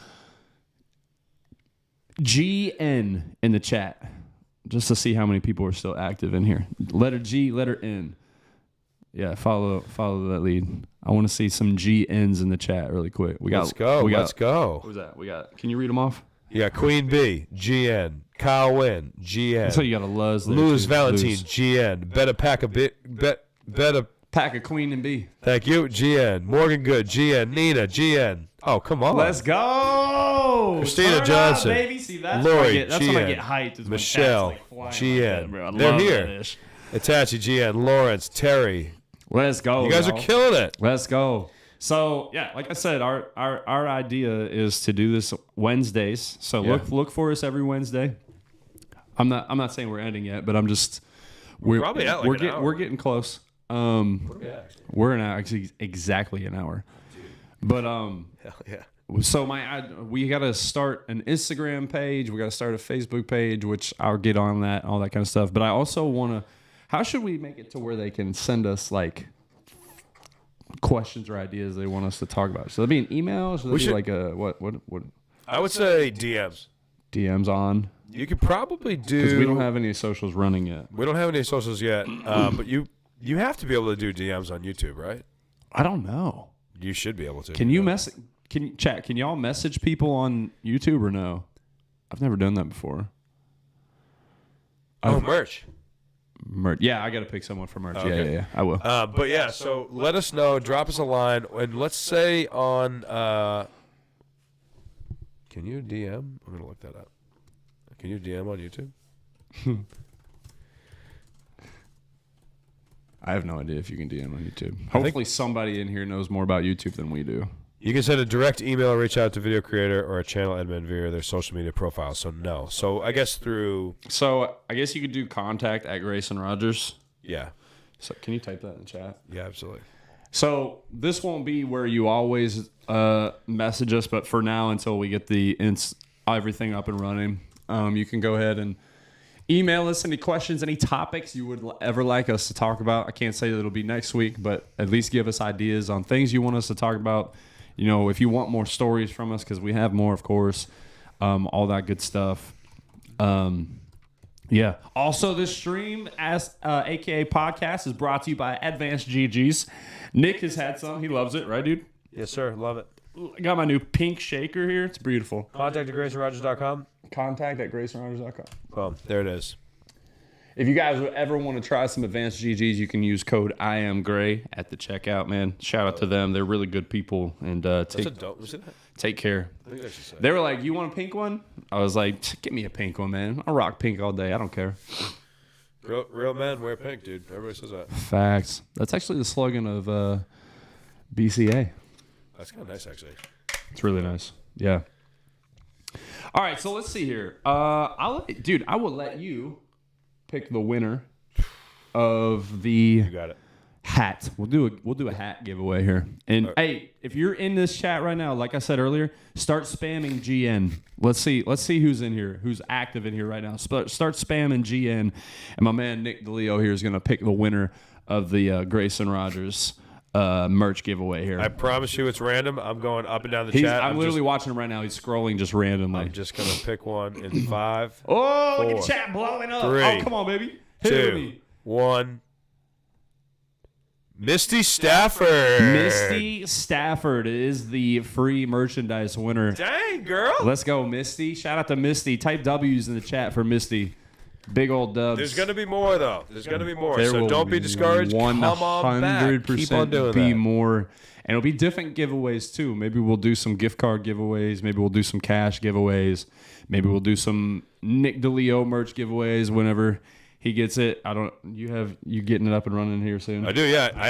Speaker 1: in the chat just to see how many people are still active in here. Letter G, letter N. Yeah, follow that lead. I want to see some GNs in the chat really quick.
Speaker 2: Let's go.
Speaker 1: What was that? Can you read them off?
Speaker 2: Yeah, Queen B, GN. Kyle Wynn, GN.
Speaker 1: So you got a Luz.
Speaker 2: Luz Valentine, GN. Better pack a bit. Better
Speaker 1: pack a Queen and B.
Speaker 2: Thank you, GN. Morgan Good, GN. Nina, GN. Oh, come on.
Speaker 1: Let's go.
Speaker 2: Christina Johnson.
Speaker 1: Baby. See, that's
Speaker 2: Lori,
Speaker 1: when I get hyped.
Speaker 2: Michelle, GN. They're here. Itachi, GN. Lawrence, Terry.
Speaker 1: Let's go.
Speaker 2: You guys are killing it.
Speaker 1: Let's go. So yeah, like I said, our idea is to do this Wednesdays. So look for us every Wednesday. I'm not saying we're ending yet, but I'm just we're probably at like we're getting close. We're an hour, exactly an hour. But
Speaker 2: hell yeah.
Speaker 1: So we got to start an Instagram page. We got to start a Facebook page, which I'll get on that, all that kind of stuff. But I also want to. How should we make it to where they can send us like questions or ideas they want us to talk about? Should that be an email? Should that be like a what?
Speaker 2: I would say DMs.
Speaker 1: DMs on.
Speaker 2: You could probably do
Speaker 1: because we don't have any socials running yet.
Speaker 2: We don't have any socials yet, but you have to be able to do DMs on YouTube, right?
Speaker 1: I don't know.
Speaker 2: You should be able to.
Speaker 1: Can you message? Can y'all message people on YouTube or no? I've never done that before.
Speaker 2: Merch.
Speaker 1: Yeah, I got to pick someone for merch.
Speaker 2: Okay.
Speaker 1: Yeah, I will.
Speaker 2: But yeah, so let us know. Drop us a line, and let's say on. Can you DM? I'm gonna look that up. Can you DM on YouTube?
Speaker 1: I have no idea if you can DM on YouTube. Hopefully, somebody in here knows more about YouTube than we do.
Speaker 2: You can send a direct email or reach out to video creator or a channel admin via their social media profile. So no. So I guess through.
Speaker 1: So I guess you could do contact at Grayson Rogers.
Speaker 2: Yeah.
Speaker 1: So can you type that in the chat?
Speaker 2: Yeah, absolutely.
Speaker 1: So this won't be where you always message us, but for now, until we get everything up and running, you can go ahead and email us any questions, any topics you would ever like us to talk about. I can't say that it'll be next week, but at least give us ideas on things you want us to talk about. You know, if you want more stories from us, because we have more, of course. all that good stuff. Yeah. Also, this stream, aka podcast, is brought to you by Advanced GGs. Nick has had some. He loves it, right, dude?
Speaker 2: Yes, sir. Love it.
Speaker 1: I got my new pink shaker here. It's beautiful.
Speaker 2: Contact at GraysonRogers.com.
Speaker 1: Contact at GraysonRogers.com.
Speaker 2: Boom. There it is.
Speaker 1: If you guys would ever want to try some Advanced GGs, you can use code IAMGray at the checkout, man. Shout out to them. They're really good people. And take care.
Speaker 2: I think I should say.
Speaker 1: They were like, you want a pink one? I was like, give me a pink one, man. I'll rock pink all day. I don't care.
Speaker 2: Real men wear pink, dude. Everybody says that.
Speaker 1: Facts. That's actually the slogan of BCA.
Speaker 2: That's kind of nice, actually.
Speaker 1: It's really nice. Yeah. All right, so let's see here. I will let you pick the winner of the
Speaker 2: You got it.
Speaker 1: hat. We'll do a hat giveaway here. And hey, if you're in this chat right now, like I said earlier, start spamming GN. Let's see who's in here, who's active in here right now. Start spamming GN, and my man Nick DeLeo here is gonna pick the winner of the Grayson Rogers merch giveaway here.
Speaker 2: I promise you, it's random. I'm going up and down the chat.
Speaker 1: I'm literally watching him right now. He's scrolling just randomly.
Speaker 2: I'm just gonna pick one in 5.
Speaker 1: Oh, look
Speaker 2: 4,
Speaker 1: at chat blowing up.
Speaker 2: 3,
Speaker 1: Oh, come on, baby. Hit
Speaker 2: 2,
Speaker 1: me.
Speaker 2: 1. Misty Stafford.
Speaker 1: Misty Stafford is the free merchandise winner.
Speaker 2: Dang, girl.
Speaker 1: Let's go, Misty. Shout out to Misty. Type W's in the chat for Misty. Big old dubs.
Speaker 2: There's going to be more, though. There's going to be more.
Speaker 1: There
Speaker 2: So
Speaker 1: will
Speaker 2: don't be discouraged. Come on back. Keep on doing
Speaker 1: be
Speaker 2: that.
Speaker 1: more. And it'll be different giveaways, too. Maybe we'll do some gift card giveaways. Maybe we'll do some cash giveaways. Maybe we'll do some Nick DeLeo merch giveaways whenever he gets it. You getting it up and running here soon?
Speaker 2: I do, yeah. I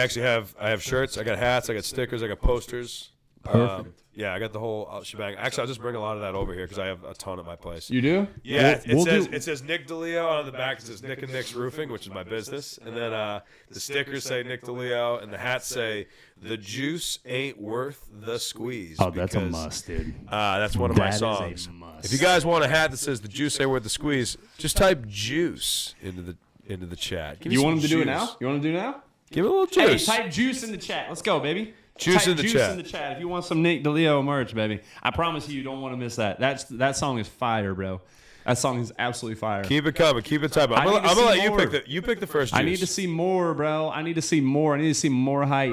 Speaker 2: have shirts. I got hats. I got stickers. I got posters.
Speaker 1: Perfect.
Speaker 2: Yeah, I got the whole shebang. Actually, I'll just bring a lot of that over here because I have a ton at my place.
Speaker 1: You do?
Speaker 2: Yeah, it says Nick DeLeo on the back. It says Nick and Nick's Roofing, which is my business. And then the stickers say Nick DeLeo, and the hats say the juice ain't worth the squeeze.
Speaker 1: Oh, that's a must, dude.
Speaker 2: That's one of my
Speaker 1: That is
Speaker 2: songs.
Speaker 1: a must.
Speaker 2: If you guys want a hat that says the juice ain't worth the squeeze, just type juice into the chat. Give me
Speaker 1: You
Speaker 2: some
Speaker 1: want him to do it
Speaker 2: juice.
Speaker 1: now? You want to do it now?
Speaker 2: Give it a little juice.
Speaker 1: Hey, type juice in the chat. Let's go, baby.
Speaker 2: Juice
Speaker 1: Type
Speaker 2: in the
Speaker 1: juice
Speaker 2: chat.
Speaker 1: in the chat if you want some Nick DeLeo merch, baby. I promise you don't want to miss that. That song is fire, bro. That song is absolutely fire.
Speaker 2: Keep it coming. Keep it typing. I'm
Speaker 1: I need
Speaker 2: gonna
Speaker 1: to see
Speaker 2: let you
Speaker 1: more.
Speaker 2: pick you pick the first juice.
Speaker 1: I need to see more, bro. I need to see more. I need to see more hype.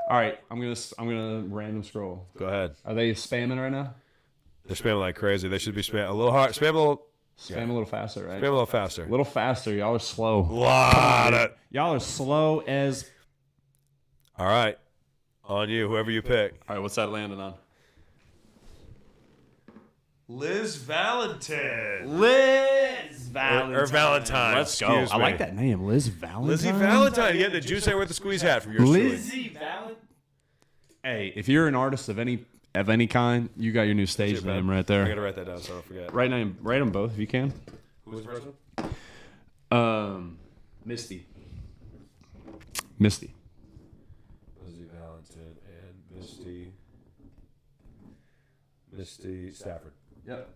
Speaker 1: All right, I'm gonna random scroll.
Speaker 2: Go ahead.
Speaker 1: Are they spamming right now?
Speaker 2: They're spamming like crazy. They should be spamming a little hard. Spam
Speaker 1: A little faster, right?
Speaker 2: a little faster.
Speaker 1: A little faster. Y'all are slow.
Speaker 2: Lot of.
Speaker 1: Y'all are slow as.
Speaker 2: All right. On you, whoever you pick.
Speaker 1: All right, what's that landing on?
Speaker 2: Liz Valentine.
Speaker 1: Liz Valentine.
Speaker 2: Or Valentine.
Speaker 1: Let's go.
Speaker 2: Excuse
Speaker 1: I
Speaker 2: me.
Speaker 1: like that name, Liz Valentine.
Speaker 2: Lizzie Valentine. You get the juice ain't worth the squeeze hat from yours truly.
Speaker 1: Lizzie Valentine. Hey, if you're an artist of any kind, you got your new stage
Speaker 2: That's it, man.
Speaker 1: name right
Speaker 2: I
Speaker 1: there.
Speaker 2: gotta write that down so I don't forget.
Speaker 1: Write them both if you can.
Speaker 2: Who was the first one?
Speaker 1: Misty.
Speaker 2: Lizzie Valentine and Misty Stafford.
Speaker 1: Yep.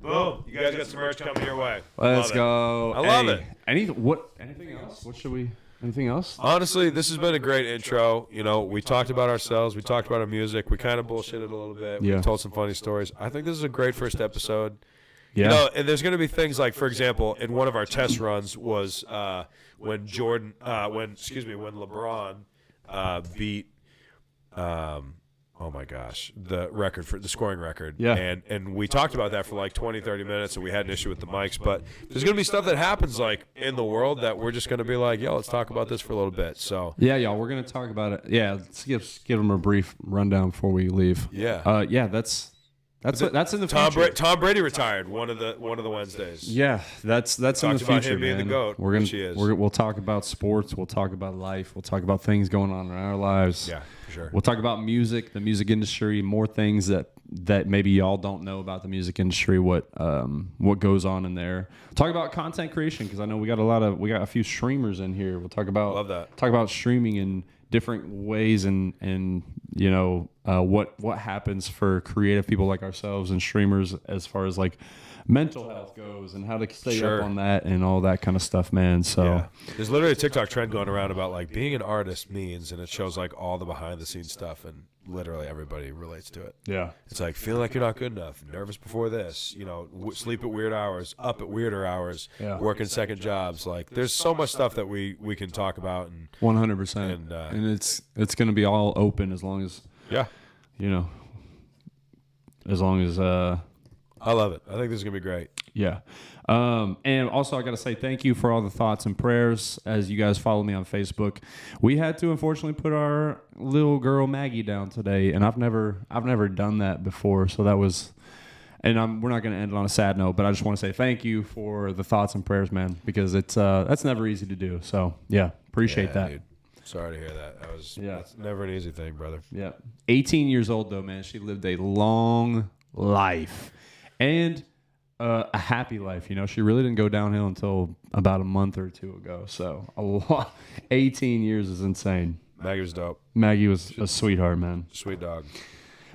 Speaker 2: Boom. You guys got some merch coming your way.
Speaker 1: Let's
Speaker 2: Love it.
Speaker 1: go.
Speaker 2: I love it.
Speaker 1: Anything else? Anything else?
Speaker 2: Honestly, this has been a great intro. You know, we talked about ourselves. We talked about our music. We kind of bullshitted a little bit.
Speaker 1: Yeah.
Speaker 2: We told some funny stories. I think this is a great first episode.
Speaker 1: Yeah.
Speaker 2: You know, and there's going to be things like, for example, in one of our test runs was when LeBron beat, oh my gosh, the scoring record.
Speaker 1: Yeah.
Speaker 2: And we talked about that for like 20, 30 minutes, and we had an issue with the mics. But there's going to be stuff that happens like in the world that we're just going to be like, yo, let's talk about this for a little bit. So
Speaker 1: Yeah, y'all. We're gonna talk about it. Yeah, let's give them a brief rundown before we leave.
Speaker 2: yeah.
Speaker 1: Yeah. That's in the
Speaker 2: Tom,
Speaker 1: future.
Speaker 2: Tom Brady retired one of the Wednesdays.
Speaker 1: Yeah, that's in the
Speaker 2: Talked about
Speaker 1: future,
Speaker 2: him being
Speaker 1: man.
Speaker 2: the GOAT,
Speaker 1: We're gonna
Speaker 2: which he is.
Speaker 1: we'll talk about sports. We'll talk about life. We'll talk about things going on in our lives.
Speaker 2: Yeah, for sure.
Speaker 1: We'll talk about music, the music industry, more things that maybe y'all don't know about the music industry. What goes on in there? Talk about content creation because I know we got a few streamers in here. We'll talk about
Speaker 2: Love that.
Speaker 1: Talk about streaming in different ways and you know what happens for creative people like ourselves and streamers as far as like mental health goes and how to stay
Speaker 2: Sure.
Speaker 1: up on that and all that kind of stuff, man. So
Speaker 2: Yeah. There's literally a TikTok trend going around about like being an artist means, and it shows like all the behind the scenes stuff. And literally everybody relates to it.
Speaker 1: Yeah.
Speaker 2: It's like feeling like you're not good enough, nervous before this, sleep at weird hours, up at weirder hours, working second jobs. Like there's so much stuff that we can talk about. And
Speaker 1: 100%. And it's going to be all open as long as, as long as,
Speaker 2: I love it. I think this is going to be great.
Speaker 1: Yeah. And also I got to say thank you for all the thoughts and prayers as you guys follow me on Facebook. We had to unfortunately put our little girl Maggie down today, and I've never done that before, so that was we're not going to end it on a sad note, but I just want to say thank you for the thoughts and prayers, man, because it's that's never easy to do. So, yeah, appreciate that.
Speaker 2: Dude. Sorry to hear that. That's never an easy thing, brother.
Speaker 1: Yeah. 18 years old though, man. She lived a long life. And a happy life, She really didn't go downhill until about a month or two ago. So 18 years is insane.
Speaker 2: Maggie was dope.
Speaker 1: Maggie was a sweetheart, man.
Speaker 2: Sweet dog.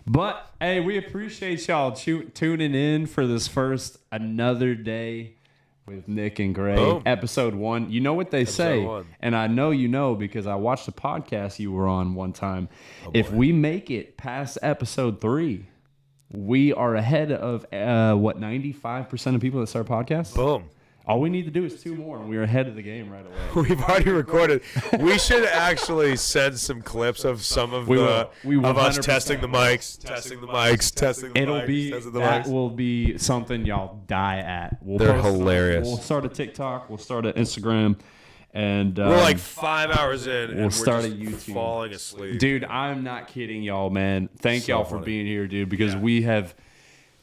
Speaker 1: But hey, we appreciate y'all tuning in for this first Another Day with Nick and Gray,
Speaker 2: Boom.
Speaker 1: episode 1. You know what they say, and I know because I watched the podcast you were on one time. If we make it past episode 3. We are ahead of 95% of people that start podcasts.
Speaker 2: Boom.
Speaker 1: All we need to do is 2 more, and we're ahead of the game right away.
Speaker 2: We've already recorded. We should actually send some clips of some of of us testing the mics, testing the mics.
Speaker 1: Will be something y'all die at.
Speaker 2: They're hilarious.
Speaker 1: We'll start a TikTok. We'll start an Instagram. And
Speaker 2: we're like 5 hours in, and we're
Speaker 1: start a
Speaker 2: just
Speaker 1: YouTube.
Speaker 2: falling asleep.
Speaker 1: Dude, I'm not kidding y'all, man. Thank y'all for
Speaker 2: funny.
Speaker 1: being here, dude, because we have,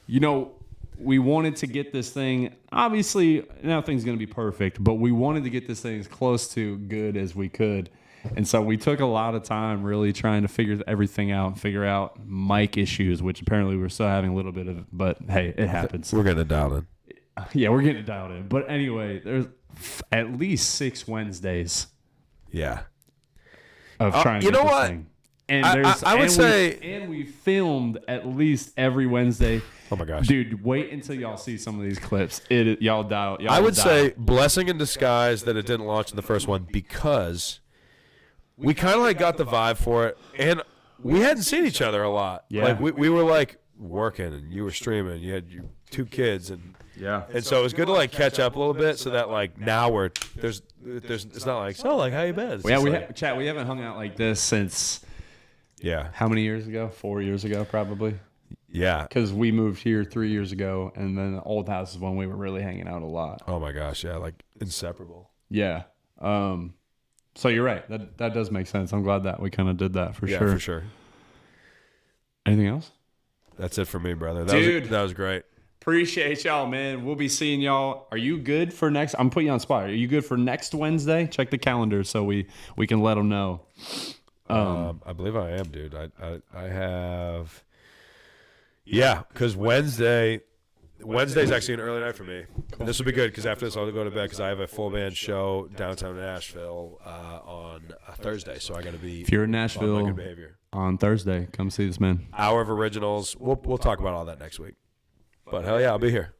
Speaker 1: we wanted to get this thing, obviously, nothing's going to be perfect, but we wanted to get this thing as close to good as we could. And so we took a lot of time really trying to figure everything out, figure out mic issues, which apparently we're still having a little bit of, but hey, it happens.
Speaker 2: We're getting it dialed in.
Speaker 1: Yeah, we're getting it dialed in. But anyway, there's at least 6 Wednesdays.
Speaker 2: Yeah.
Speaker 1: Of trying to get this thing. And
Speaker 2: I would say...
Speaker 1: And we filmed at least every Wednesday.
Speaker 2: Oh, my gosh.
Speaker 1: Dude, wait until y'all see some of these clips. Y'all die.
Speaker 2: I would say blessing in disguise that it didn't launch in the first one because we kind of like got the vibe for it. And we hadn't seen each other a lot.
Speaker 1: Yeah.
Speaker 2: Like we were like working and you were streaming. You had your 2 kids and...
Speaker 1: Yeah.
Speaker 2: And so it was good to like catch up a little bit so that like now there's it's not like how you been?
Speaker 1: We haven't hung out like this since how many years ago? 4 years ago probably.
Speaker 2: Yeah.
Speaker 1: Because we moved here 3 years ago, and then the old house is when we were really hanging out a lot.
Speaker 2: Oh my gosh, yeah, like inseparable.
Speaker 1: Yeah. So you're right. That does make sense. I'm glad that we kind of did that for sure.
Speaker 2: Yeah, for sure.
Speaker 1: Anything else?
Speaker 2: That's it for me, brother.
Speaker 1: Dude.
Speaker 2: That was great.
Speaker 1: Appreciate y'all, man. We'll be seeing y'all. Are you good for next? I'm putting you on the spot. Are you good for next Wednesday? Check the calendar so we can let them know.
Speaker 2: I believe I am, dude. I have. Yeah, because Wednesday's actually an early night for me. And this will be good because after this I'll go to bed because I have a full band show downtown Nashville on Thursday. So I got to be.
Speaker 1: If you're in
Speaker 2: on my
Speaker 1: Nashville
Speaker 2: good behavior
Speaker 1: on Thursday, come see this man.
Speaker 2: Hour of originals. We'll talk about all that next week. But hell yeah, I'll be here.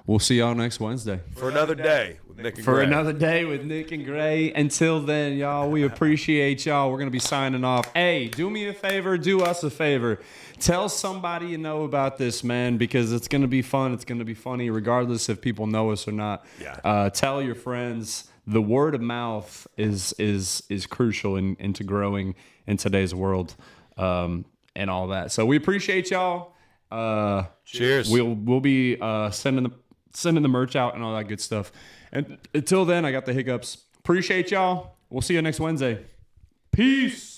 Speaker 1: We'll see y'all next Wednesday.
Speaker 2: For another day with Nick and
Speaker 1: For
Speaker 2: Gray.
Speaker 1: another day with Nick and Gray. Until then, y'all, we appreciate y'all. We're going to be signing off. Hey, do me a favor. Do us a favor. Tell somebody you know about this, man, because it's going to be fun. It's going to be funny, regardless if people know us or not.
Speaker 2: Yeah.
Speaker 1: Tell your friends. The word of mouth is crucial into growing in today's world and all that. So we appreciate y'all.
Speaker 2: Cheers.
Speaker 1: We'll be sending the merch out and all that good stuff. And until then, I got the hiccups. Appreciate y'all. We'll see you next Wednesday. Peace.